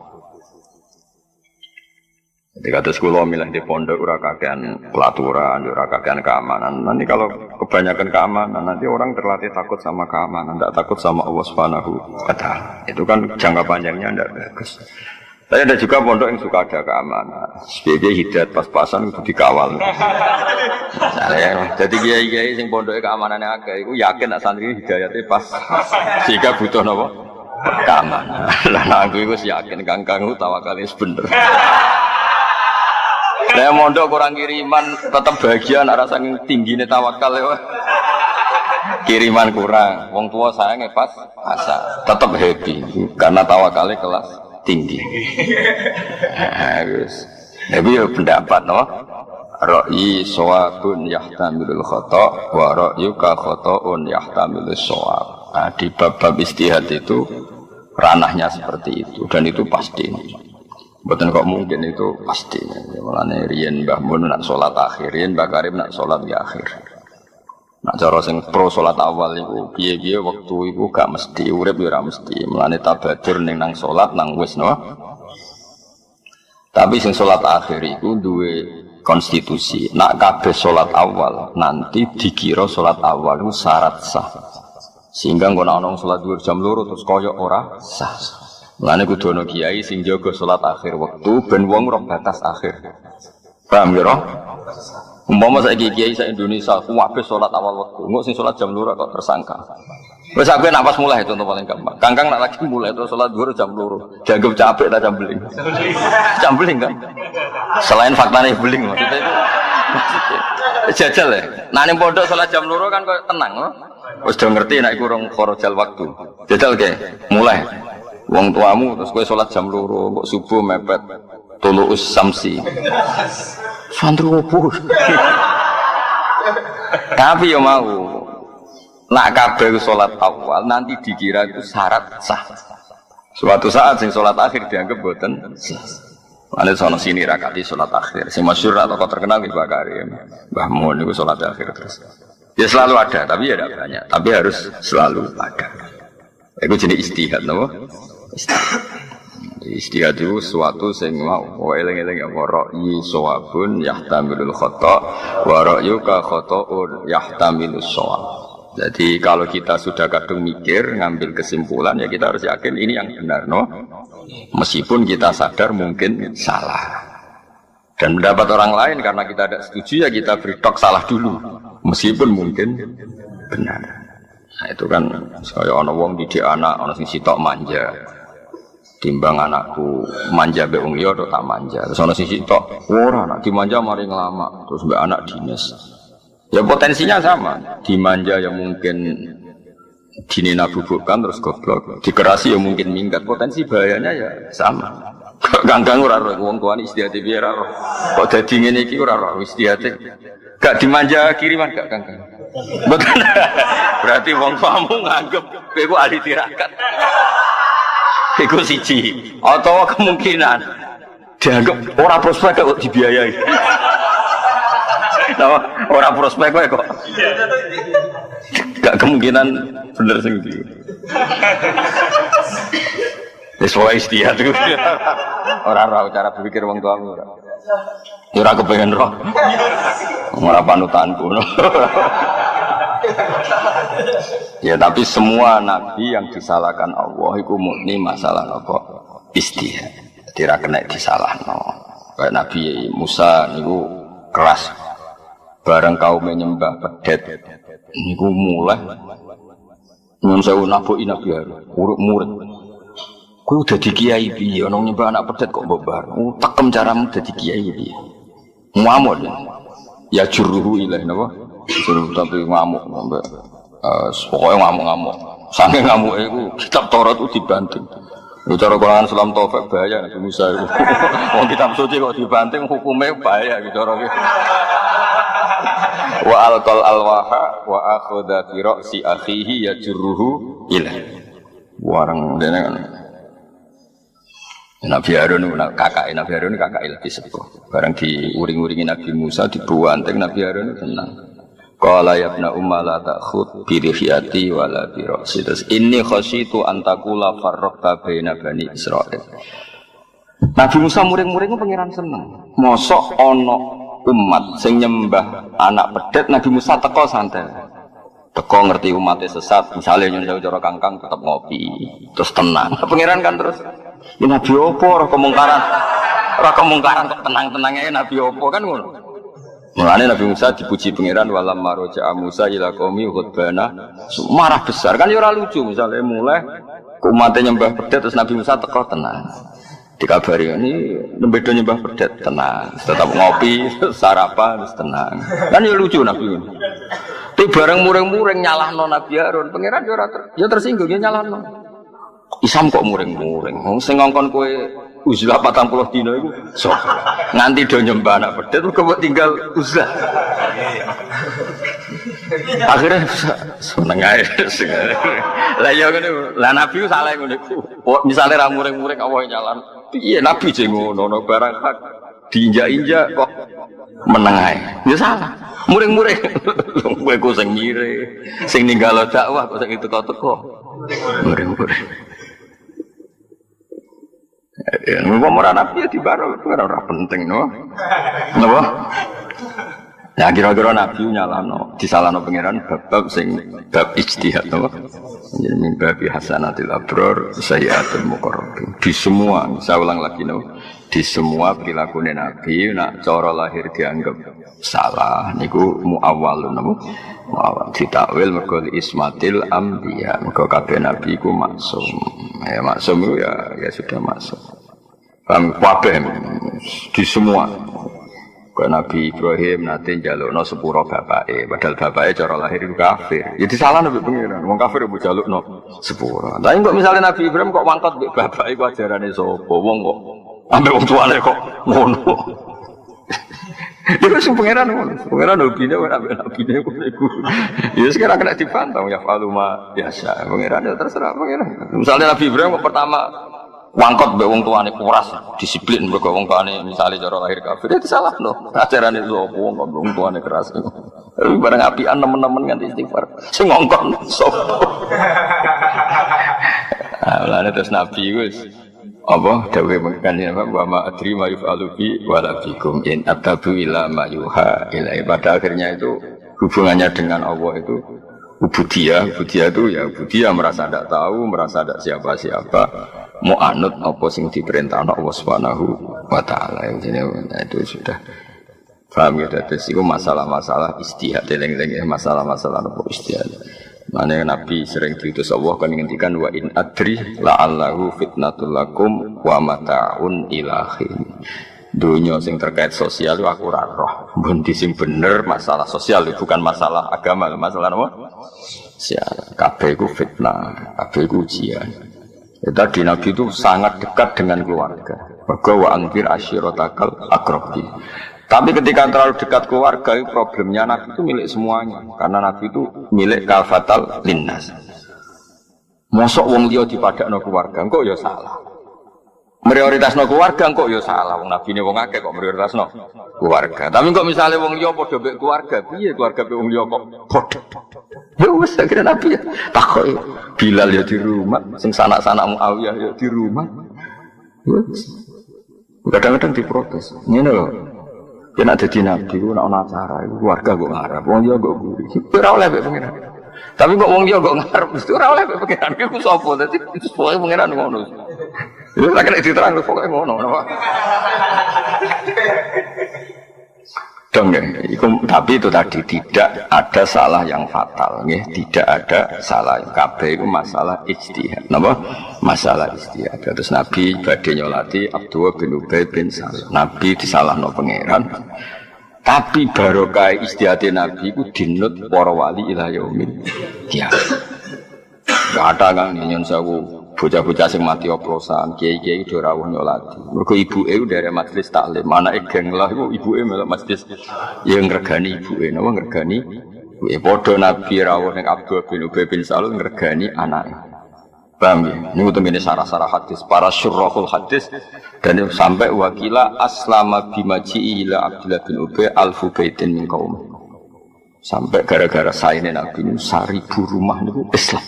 Jadi kata sekolah milih di pondok ora kakean pelaturan, ora kakean keamanan. Nanti kalau kebanyakan keamanan nanti orang terlatih takut sama keamanan, tidak takut sama Allah Subhanahu wa taala. Itu kan jangka panjangnya tidak bagus. Tapi ada juga pondok yang suka ada keamanan. Sebagai hidayat pas-pasan itu dikawal. Misalnya, jadi kiai-kiai sing pondoknya keamanannya agak, itu yakin nak santri hidayatnya pas. Sehingga butuh nopo keamanan. Lah aku itu yakin kangkang itu tawakalnya bener. Saya mondok kurang kiriman tetap bahagia nek rasa tinggine tawakal ya. Kiriman kurang, wong tua saya pas asa, tetap happy karena tawakalnya kelas tinggi. Tapi ya pendapat no, ra'yi shawabun yahtamilul khata' wa ra'yuka khata'un yahtamilus shawab. Nah, di bab-bab istihad itu ranahnya seperti itu dan itu pasti. Betul kok mungkin itu pasti. Mulane riyen Mbah Mun nak salat akhir, riyen Mbah Karim nak salat di akhir. Nak cara sing pro salat awal iku piye-piye wektu iku gak mesti urip ya ora mesti. Mulane tabadur ning nang salat nang wis no. Tapi sing salat akhir iku duwe konstitusi. Nak kabeh salat awal nanti dikira salat awal itu syarat sah. Sehingga ngono ana salat dhuwur jam 2 terus koyo ora sah. Mulane kudu ana kiai sing jaga salat akhir wektu ben wong ora batas akhir. Paham ya, Roh? Umpama saiki kiai sak Indonesia kuwabe salat awal wektu, engko sing salat jam 2 kok tersangka. Wis sampe nak pas mulai contoh paling gampang. Kangkang nak lagi mulai terus salat dhuwur jam 2. Dianggap capek ta jambeling. Jambeling kan? Selain faktane beling maksudnya itu. Jajal ya. Nah ning pondok salat jam 2 kan kok tenang, loh. Wis do ngerti nek iku rong kharajal waktu. Jajal ke, mulai. Wong tuamu terus kowe salat jam 2 kok subuh mepet tuluus samsi. Santri opo? Tapi yo mau nak kabeh salat awal nanti dikira itu syarat sah. Suatu saat sing salat akhir dianggap boten sah. Ana sono sini rakati salat akhir. Sing masyhur atau terkenal Mbah Karim. Mbah Mun niku salat akhir terus. Ya selalu ada, tapi ya tidak banyak. Tapi harus selalu ada. Itu jenis istihad, no? Istihad itu suatu sing mau wa eling-eling apa ra'yi shawabun yahtamilul khata' wa ra'yuka khata'un yahtamilus shawab. Jadi kalau kita sudah kadung mikir ngambil kesimpulan ya kita harus yakin ini yang benar, no? Meskipun kita sadar mungkin salah. Dan mendapat orang lain karena kita tidak setuju ya kita beri tok salah dulu meskipun mungkin benar. Nah itu kan saya ana wong didik anak ana sing sitok manja. Timbang anakku manja mbek wong liya tak manja. Terus ana sing sitok ora anak dimanja mari ngelama terus mbek anak dinas. Ya potensinya sama. Dimanja yang mungkin dinina bubukkan terus goblok. Dikerasi yang mungkin minggat. Potensi bahayanya ya sama. Ganggang ora ora wong tuane istihate piye ora. Kok dadi ngene iki ora ora istihate. Gak dimanja kiriman gak ganggang. Betul. Berarti wong tuamu nganggep kowe ku ahli tirakat. Iku siji. Atau kemungkinan dianggap ora prospek kok dibiayai. Nah, ora prospek kok. Gak kemungkinan bener sing iki. Wis wae istihad iku. Ora cara berpikir wong tuamu ora. Ya ora kepengen roh. Ora panutanku. Ya tapi semua nabi yang disalahkan Allah iku murni masalah apa? Istihad. Tidak kena disalahno. Kayak Nabi Musa niku keras. Bareng kaum menyembah pedet niku mulai nyun sewu nabuki Nabi Harun, urip murid. Kowe dadi kiai piye ana nyembah anak pedet kok mbok bar. Tekem caramu dadi kiai piye? Ngamuk. Ya juruhu ilaih napa? Suruh tapi ngamuk sampai pokoknya ngamuk-ngamuk. Saking ngamuke iku kitab Taurat itu dibanting. Cara Quran Islam Taufik bahaya Nabi Musa itu. Wong kitab suci kok dibanting hukumnya bahaya gitu cara iki. Wa alqal alwaha wa akhadha fi ra'si akhihi yajruhu ila. Warang dene kan. Nabi Harun kakak lebih sepuh. Barang diuring-uringi Nabi Musa dibuanting Nabi Harun tenang. Qala ya ibna umma la ta'khud bi rifiyati wala bi ra'si. Inni khasyitu an taqula farraqta baina bani Israil. Nabi Musa muring-muring pangeran seneng. Mosok ana umat sing nyembah anak pedet Nabi Musa teko santai. Teko ngerti umatnya sesat, misalnya nyun cara kangkang tetap ngopi, terus tenang. Pangeran kan terus ini Nabi opo ora kemungkaran kok tenang-tenangnya Nabi opo kan ngono. Mulane Nabi Musa dipuji pangeran walam maroja Musa ila qaumi ghadbana marah besar kan ya ora lucu misalnya mulai umatnya nyembah pedet terus Nabi Musa teko tenang. Dikabari ini bedo nyembah pedet tenang, tetap ngopi, sarapan tenang. Kan ya lucu Nabi. Tapi bareng muring-muring nyalahno Nabi Harun, pangeran ya tersinggung ya nyalahno. Isam kok muring-muring. Wong sing ngongkon kowe uzlah 40 dina iku sok. Nganti do nyembah anak pedet kok tinggal uzlah. Akhirnya seneng ae. Lah ya ngene, lah Nabi salah ngene iku. Misale ra muring-muring Allah nyalan. Piye Nabi jeng ngono barang hak diinjak-injak kok meneng ae. Ya salah. Muring-muring. Kowe ku sing mire, sing ninggalo dakwah kok sing teko-teko. Muring-muring. Ya, ngomong Nabi ya dibaro itu ora penting no. Napa? Ya kira-kira Nabi nyalano, disalahno pangeran bab sing bab ijtihad napa? Jadi mimba bi hasanatil abrar sayyatul muqarrabin. Di semua, saya ulang lagi no. Di semua perilaku Nabi nak cara lahir dianggap salah niku muawwalun napa? Muawwal ditakwil mergo ismatil anbiya. Mergo kabeh nabi iku maksum. Ya maksum itu ya sudah maksum. Paham kabeh di semua. Karena Nabi Ibrahim nanti njalukno sepuro bapake, padahal bapake cara lahir itu kafir. Ya disalahno mbek pengiran. Wong kafir mbok njalukno sepuro. Tapi kok misalnya Nabi Ibrahim kok mangkat mbek bapake ku ajarane sapa? Wong kok ambek wong tuane kok ngono. Ya sing pengiran ngono. Pengiran hobine ora ambek nabine ngono iku. Ya sekarang kena dipantau ya faluma biasa. Pengiran ya terserah pengiran. Misalnya Nabi Ibrahim kok pertama wangkot mbek wong tuane kuras, disiplin mbek wong tuane misale cara lahir kafir itu salah no. Ajarane sapa wong tuane keras. Bareng apian nemen-nemen nganti istighfar. Sing ngongkon sapa. Lha terus Nabi wis apa dawuhe mengkane apa wa ma adri ma yufalu bi wala bikum in atabu ila ma yuha ila. Pada akhirnya itu hubungannya dengan Allah itu ubudiyah itu ya ubudiyah merasa tidak tahu, merasa tidak siapa-siapa. Mau anut apa sing diperintahkan Allah Subhanahu wa taala. Itu sudah paham ya. Terus itu masalah-masalah istihad eling-eling masalah-masalah apa istihad. Mana Nabi sering diutus Allah kan ngendikan wa in adri la'allahu fitnatul lakum wa mata'un ilahin. Dunia sing terkait sosial itu aku ora roh. Bundi sing bener masalah sosial itu bukan masalah agama, masalah apa? Sosial. Kabeh iku fitnah, kabeh iku ujian. Ya, tadi Nabi itu sangat dekat dengan keluarga. Wa anzir ashiratakal aqrabi. Tapi ketika terlalu dekat keluarga, problemnya Nabi itu milik semuanya. Karena Nabi itu milik kafatal linnas. Mosok wong liya dipadakno keluarga, kok ya salah. Prioritasno keluarga kok ya salah. Wong Nabi ne wong akeh kok prioritasno keluarga. Tapi kok misalnya wong liya padha mbek keluarga, piye keluarga mbek wong liya kok padha? Ya wis akhirnya Nabi ya takoki Bilal ya di rumah, sing sanak-sanak Muawiyah ya di rumah. Kadang-kadang diprotes. Ngene lho. Yen nek dadi nabi ku nek ana acara iku keluarga kok ngarep. Wong liya kok guri. Ora oleh mbek pengiran. Tapi kok wong liya kok ngarep mesti ora oleh mbek pengiran. Iku sapa? Dadi itu pokoke pengiran ngono. Itu tak kena diterang pokoke ngono. Tapi itu tadi tidak ada salah yang fatal, ya. Tidak ada salah yang kabeh itu masalah ijtihad. Napa? Masalah ijtihad. Terus Nabi badhe nyolati Abdullah bin Ubay bin Salul. Nabi disalahno pangeran. Tapi barokah ijtihad Nabi itu dinut para wali ila yaumil qiyamah. Kata kan nyon sewu bocah-bocah sing mati oplosan, kiai-kiai do rawuh nyolati. Mergo ibuke dari majelis taklim, anake geng lah iku ibuke melok majelis ya ngregani ibuke, napa ngregani ibuke. Padha Nabi rawuh ning Abdul bin Ubay bin Salul ngregani anake. Paham ya? Niku tengene sarah-sarah hadis, para syurahul hadis dan sampai wakila aslama bimaji ila Abdullah bin Ubay alfu baitin min qaum. Sampai gara-gara saine Nabi niku 1000 rumah niku Islam.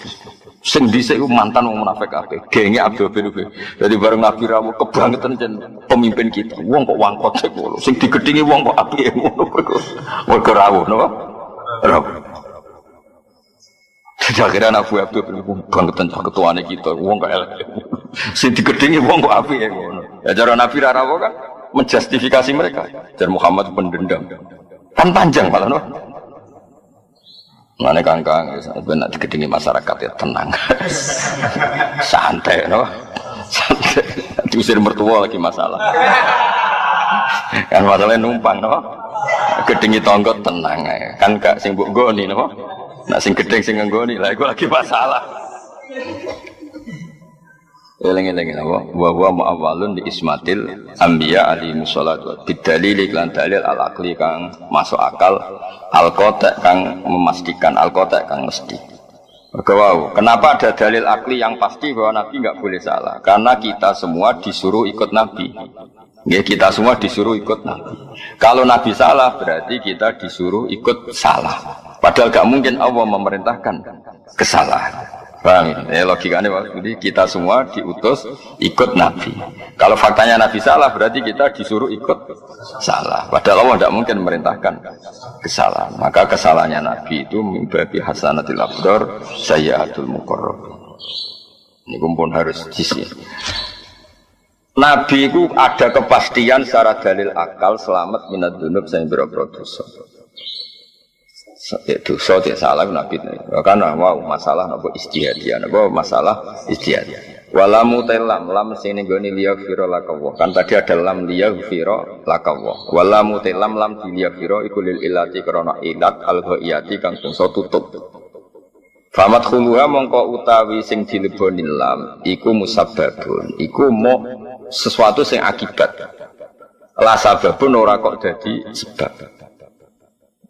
Sing dhisik iku mantan wong munafik kabeh. Genge Abdul bin Ubay. Dadi bareng Nabi rawuh kebangetan jen pemimpin kita. Wong kok wangkot sik ngono. Sing digedhingi wong kok apike ngono kok. Mergo rawuh napa? Rawuh. Akhirnya Nabi Abdul bin Ubay kebangetan ketuane kita. Wong kok elek. Sing digedhingi wong kok apike ngono. Ya cara Nabi rawuh kan menjustifikasi mereka. Dan Muhammad pendendam. Kan panjang malah no. Mana kangkang, benar digedingi masyarakat ya tenang, santai, no, santai. Diusir mertua lagi masalah. Kan masalahnya numpang, no? Gedingi tonggo tenang ya. Kan gak sing mbok nggoni, no? Nak sing gedeng sing nggoni, lah iku lagi masalah. Eling-eling apa? Wa huwa mu'awwalun di ismatil anbiya alaihi wassalatu bidalil lan dalil al-aqli kang masuk akal al-qata' kang memastikan al-qata' kang mesti. Wow. Kenapa ada dalil akli yang pasti bahwa Nabi enggak boleh salah? Karena kita semua disuruh ikut Nabi. Ya, kita semua disuruh ikut Nabi. Kalau Nabi salah berarti kita disuruh ikut salah. Padahal enggak mungkin Allah memerintahkan kesalahan. Paham ya? Logikanya jadi kita semua diutus ikut Nabi. Kalau faktanya Nabi salah berarti kita disuruh ikut salah. Padahal Allah tidak mungkin memerintahkan kesalahan. Maka kesalahannya Nabi itu mimbabi hasanatil abdor sayyatul muqarrab. Ini pun harus jisi. Nabi itu ada kepastian secara dalil akal selamat minad dunub sing boro-boro dosa. Dosa tidak salah Nabi karena wow masalah nopo istihadiyah nopo masalah istihadiyah walamu telam lam sini goni liyaghfira lakawah kan tadi ada lam liyaghfira lakawah walamu telam lam liyaghfira iku lil ilati krana ilat al ghaiyati kang bangsa tutup famat khuluha mongko utawi sing dileboni lam iku musabbabun iku mo sesuatu sing akibat la sababun ora kok dadi sebab.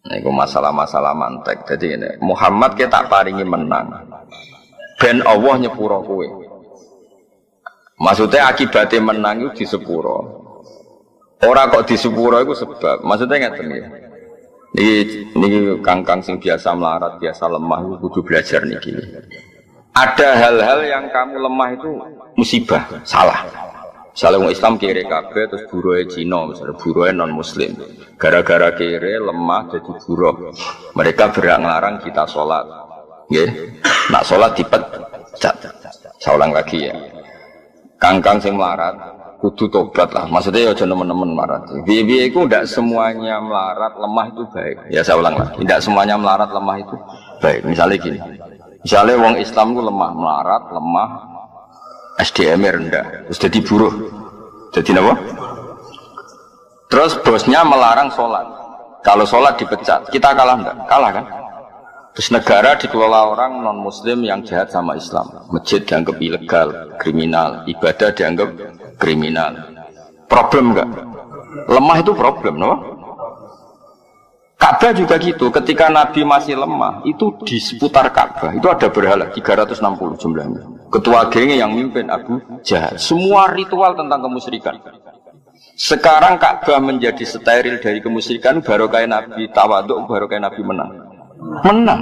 Nah, itu masalah-masalah mantek. Jadi ini Muhammad kita tak paringi menang. Ben Allah nyepuro kowe. Maksudnya akibatnya menang itu di sepuro. Orang kok di sepuro itu sebab. Maksudnya ngeten ya. Ini kangkang sing biasa melarat, biasa lemah itu kudu belajar niki. Ada hal-hal yang kamu lemah itu musibah, salah. Misalnya orang Islam kiri kabeh terus buruhnya Cina, misalnya buruhnya non Muslim. Gara-gara kiri lemah jadi buruh. Mereka berang larang kita sholat. Ya, nak sholat dipecat. Saya ulang lagi ya. Kangkang sing melarat, kudu tobat lah. Maksudnya ya jangan teman-teman melarat. Biaya itu tidak semuanya melarat lemah itu baik. Ya saya ulang lagi. Tidak semuanya melarat lemah itu baik. Misalnya gini. Misalnya orang Islam itu lemah melarat, lemah. SDM rendah, terus jadi buruh, jadi apa? Terus bosnya melarang sholat. Kalau sholat dipecat, kita kalah enggak? Kalah kan? Terus negara dikelola orang non Muslim yang jahat sama Islam. Masjid dianggap ilegal, kriminal, ibadah dianggap kriminal. Problem enggak? Lemah itu problem, no? Ka'bah juga gitu. Ketika Nabi masih lemah, itu di seputar Ka'bah itu ada berhala 360 jumlahnya. Ketua gengnya yang mimpin Abu Jahal. Semua ritual tentang kemusyrikan. Sekarang Ka'bah menjadi steril dari kemusyrikan. Barokah Nabi tawaduk, barokah Nabi menang. Menang.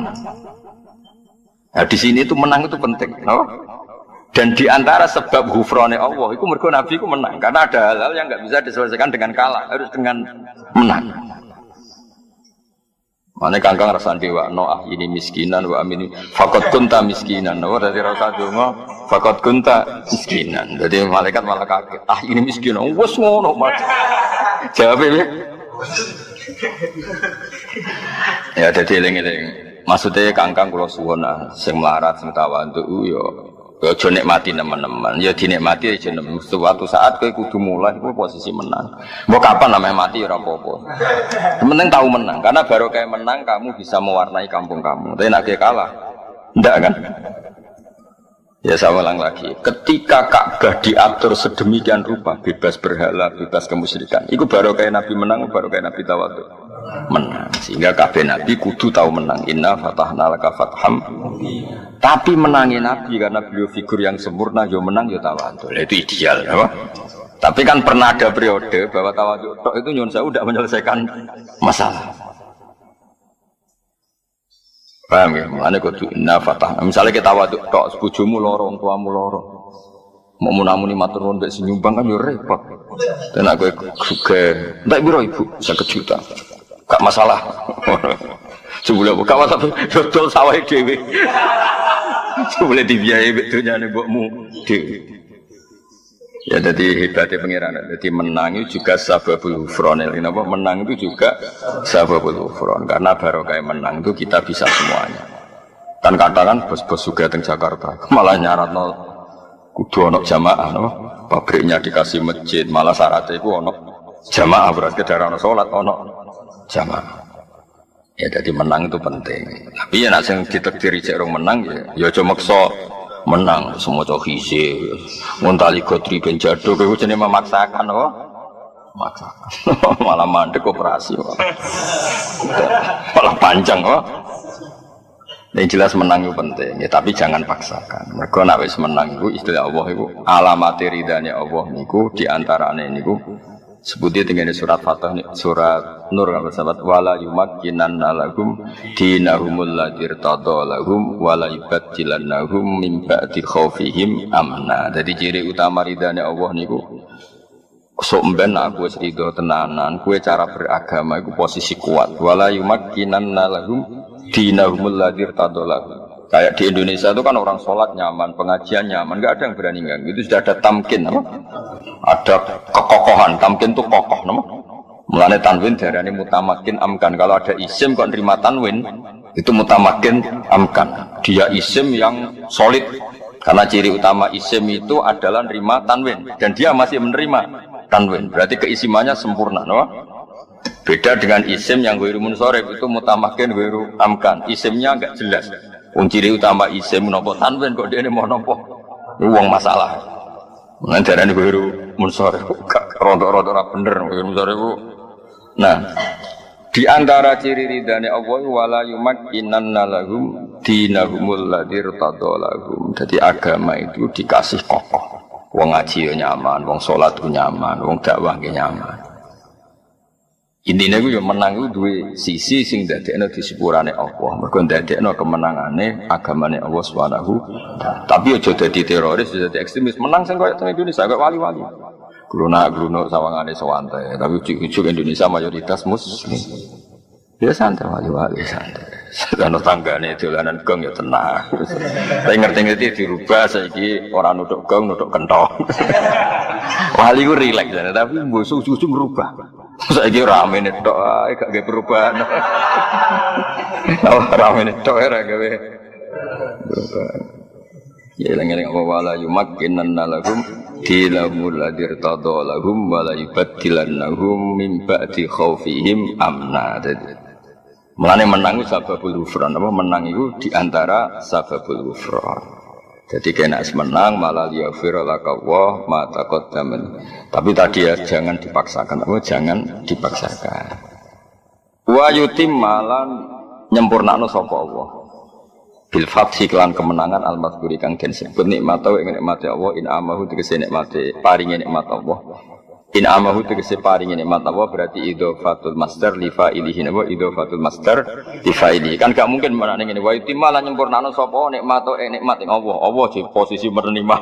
Nah, di sini itu menang itu penting, no? Dan di antara sebab ghufrane Allah itu mergo Nabi itu menang. Karena ada hal-hal yang nggak bisa diselesaikan dengan kalah, harus dengan menang. Mana kangkang rasa dewa no ini miskinan wa amin fakot kunta miskinan no dari rasa dongo fakot kunta miskinan jadi malaikat malah kaget ini miskinan wes ngono mat jawabnya ya jadi eling-eling maksudnya kangkang kalau suwon sing melarat sing tawadhu yo aja nikmati teman-teman ya dinikmati aja suatu saat kowe kudu mulai kowe posisi menang mau kapan namanya mati ora apa-apa penting tahu menang karena baru kayak menang kamu bisa mewarnai kampung kamu tapi nek kalah ndak kan ya saya ulang lagi ketika Ka'bah diatur sedemikian rupa bebas berhala bebas kemusyrikan itu baru kayak Nabi menang baru kayak Nabi tawadhu menang sehingga kabeh Nabi kudu tahu menang inna fatahna laka fatham tapi menangin Nabi karena beliau figur yang sempurna yo menang yo tawadhu itu ideal apa? Tapi kan pernah ada periode bahwa tawadhu itu nyuwun sewu tidak menyelesaikan masalah paham ya? Makanya kudu inna fatahna misalnya kita tawadhu tok bojomu loro wong tuamu loro mau munamuni matur nuwun mbek nyumbang kan yo repot dan aku juga ndak biro ibu 1 juta gak masalah sebulan gak masalah dodol sawah dhewe sebulan dibiayai betulnya mbokmu dhewe ya jadi hebatnya pengiran jadi menang itu juga sababul ghufran apa menang itu juga sababul ghufran karena barokah menang itu kita bisa semuanya kan katakan bos-bos juga di Jakarta malah nyaratno kudu ono jamaah no. Pabriknya dikasih masjid, malah syaratnya itu ono jamaah, berarti darah ono sholat ono jamaah. Ya jadi menang itu penting. Tapi ya nak sing ditakdiri cek rong menang ya aja maksa menang semua cok hise. Ngontali gotri ben jado kowe jenenge memaksakan kok. Maksakan. Malah mandek operasi kok. Malah panjang kok. Yang jelas menang itu penting, ya, tapi jangan paksakan. Mergo nek wis menang iku istilah Allah iku alamat ridane Allah niku diantarane niku sebutnya dengan surat Fatah, surat Nur kalau sahabat wala yumakkinanna lahum dinahumul ladzi irtada lahum wala yubaddilannahum min ba'di khaufihim amna. Jadi ciri utama ridane Allah niku sok mben aku wis ridho tenanan, kowe cara beragama iku posisi kuat. Wala yumakkinanna lahum dinahumul ladzi irtada lahum. Kayak di Indonesia itu kan orang sholat nyaman, pengajian nyaman, nggak ada yang berani ganggu. Itu sudah ada tamkin, apa? Ada kekokohan. Tamkin itu kokoh, nama. Mulane tanwin darane mutamakin amkan. Kalau ada isim kok nerima tanwin, itu mutamakin amkan. Dia isim yang solid. Karena ciri utama isim itu adalah nerima tanwin, dan dia masih menerima tanwin. Berarti keisimannya sempurna, nama. Beda dengan isim yang ghairu munsorif, itu mutamakin ghairu amkan. Isimnya enggak jelas. Ciri utama isim nopo tanwin kok dia ini mau nopo uang masalah. Nanti ada nih baru munsor, rodok-rodok ora bener munsor itu. Nah, di antara ciri ridane Allah wala yumakkinanna lahum dinahumul ladzi irtada lahum. Jadi agama itu dikasih kokoh. Wong ngaji nyaman, wong salat nyaman, wong dakwah nyaman. Intinya itu yang menang itu dua sisi sing dadekno di sepurane Allah. Mergo dadekno kemenangane agamane Allah Subhanahu. Tapi aja dadi teroris, aja dadi ekstremis. Menang sing koyo teng Indonesia koyo wali-wali. Grunak-grunuk sawangane sewantai, tapi ujug-ujug Indonesia mayoritas muslim. Ya santai wali-wali santai. Ana tanggane dolanan gong ya tenang. Tapi ngerti-ngerti dirubah saiki ora nutuk gong, nutuk kentong. Wali ku rileks tapi mbok susu ngerubah. Saiki rame tok ae gak gawe perubahan. Rame tok ora gawe. Ya eling-eling apa wala yumakkinanna lahum dinahumul ladzi irtada lahum wala yubaddilannahum min ba'di khaufihim amna. Mulane menang itu sababul ghufran, apa menang itu diantara sababul ghufran. Jadi kena menang malah yaghfir laka wa ma taqaddama. Tapi tadi ya jangan dipaksakan, apa jangan dipaksakan. Wa yutim malan nyempurnakno sapa Allah. Bil fathi kelan kemenangan al mazkuri kang den sebut nikmat wa nikmate Allah in amahu tegese nikmate paringe nikmat Allah. In amahu tegese paringe nikmat Allah berarti idhofatul masdar li fa'ilihi wa idhofatul masdar li fa'ilihi. Kan gak mungkin menane ngene wa yutimma lan nyempurnakno sapa nikmat nikmat ing Allah. Allah di posisi menerima.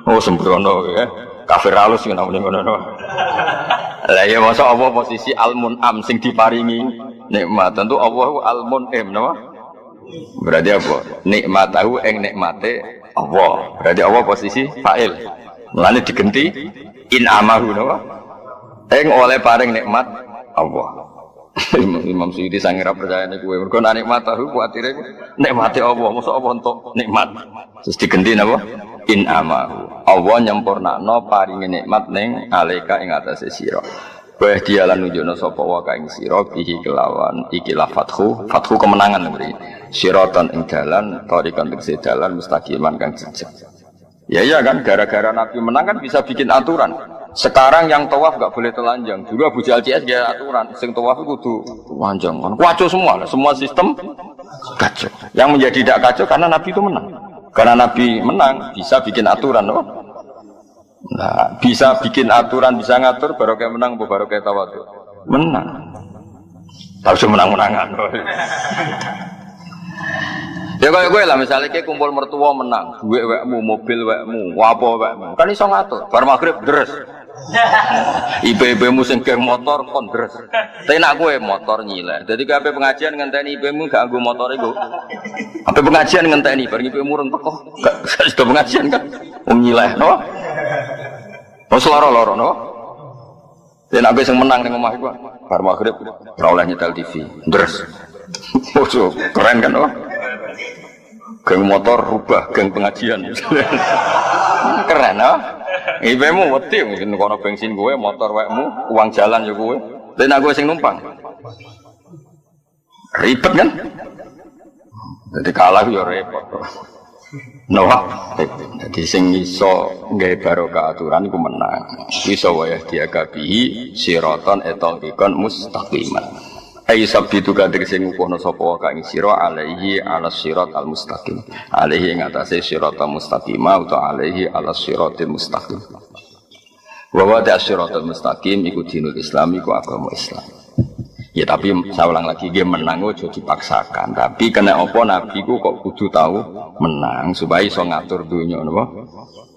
Oh sembrono ya. Kafir halus ngono ngono. Lah ya masa Allah posisi al-mun'am sing diparingi nikmat. Tentu Allah al-mun'im napa? Berarti apa? Nikmatahu ing nikmate Allah. Berarti Allah posisi fa'il. Mulane digenti in amahu napa? Ing oleh paring nikmat Allah. Imam Suyuti sangira percaya nek kowe mergo nek nikmat tahu kuatire nikmate Allah, mosok Allah entuk nikmat. Terus diganti napa? In amahu. Allah nyempurnakno paringe nikmat ning alika ing atase sira. Kowe dialan nunjukno sapa wa ka ing sira bihi kelawan ikilah fathu kemenangan mriki. Siratan ing dalan, tarikan tegese dalan mustaqiman kang jejeg. Ya iya kan gara-gara Nabi menang kan bisa bikin aturan. Sekarang yang tawaf enggak boleh telanjang. Dulu Abu Jahal CS dia aturan, sing tawaf itu kudu telanjang kan. Kacau semua sistem kacau. Yang menjadi tidak kacau karena Nabi itu menang. Karena Nabi menang bisa bikin aturan, loh. Nah, bisa bikin aturan, bisa ngatur baru kayak menang, baru kayak tawaf. Menang. Tahu menang-menangan. Ya kaya gue lah misalnya kayak kumpul mertua menang, duit wekmu, mobil wekmu, apa wekmu, kan iso ngatur. Bar maghrib deres. Ibu-ibumu sing geng motor kon deres. Tapi nak gue motor nyileh. Jadi kabeh pengajian ngenteni ibumu gak nggo motor iku. Kabeh pengajian ngenteni bar ibumu urung teko. Gak sudah pengajian kan. Nyileh, no? Wes loro-loro, no? Tapi nak gue sing menang ning omah iku bar maghrib ora oleh nyetel TV. Deres. Oh, keren kan, no? Geng motor rubah geng pengajian. Keren ah. Ibemu wedi mungkin kono bensin gue, motor wekmu, uang jalan ya gue. Tapi aku sing numpang. Ribet kan? Jadi kalah ya repot. Jadi sing iso nggawe barokah aturan iku menang. Iso wae dia kabihi siratan etaqikon mustaqiman. Ai sabitu kadir sing ngukuhna sapa kang sira alaihi alas sirat al mustaqim. Alaihi ing atase siratal mustaqimah utawa alaihi alas siratil mustaqim. Wa wa siratal mustaqim iku dinul Islam iku agama Islam. Ya tapi saya ulang lagi dia menang ojo dipaksakan. Tapi kena apa nabi ku kok kudu tahu menang supaya iso ngatur dunya napa.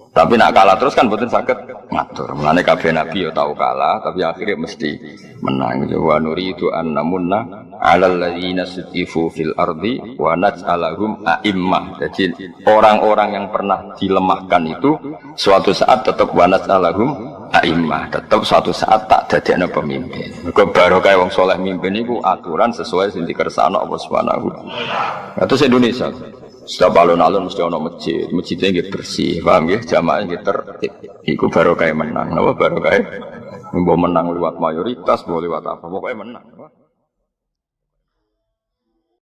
Tapi nak kalah terus kan mboten saged ngatur. Mulane kabeh nabi ya tahu kalah tapi akhirnya mesti menang. Wa nuridu an namunna 'alal ladzina sutifu fil ardi wa naj'alahum a'immah. Jadi orang-orang yang pernah dilemahkan itu suatu saat tetap wa naj'alahum a'immah, tetap suatu saat tak dadekno pemimpin. Mergo barokah wong saleh mimpin iku aturan sesuai sing dikersakno Allah Subhanahu. Terus Indonesia setiap alun-alun mesti ono masjid, masjidnya nggih bersih, paham nggih, jamaah nggih tertib. Iku barokah menang. Napa barokah? Mbok menang lewat mayoritas, mbok lewat apa, pokoknya menang.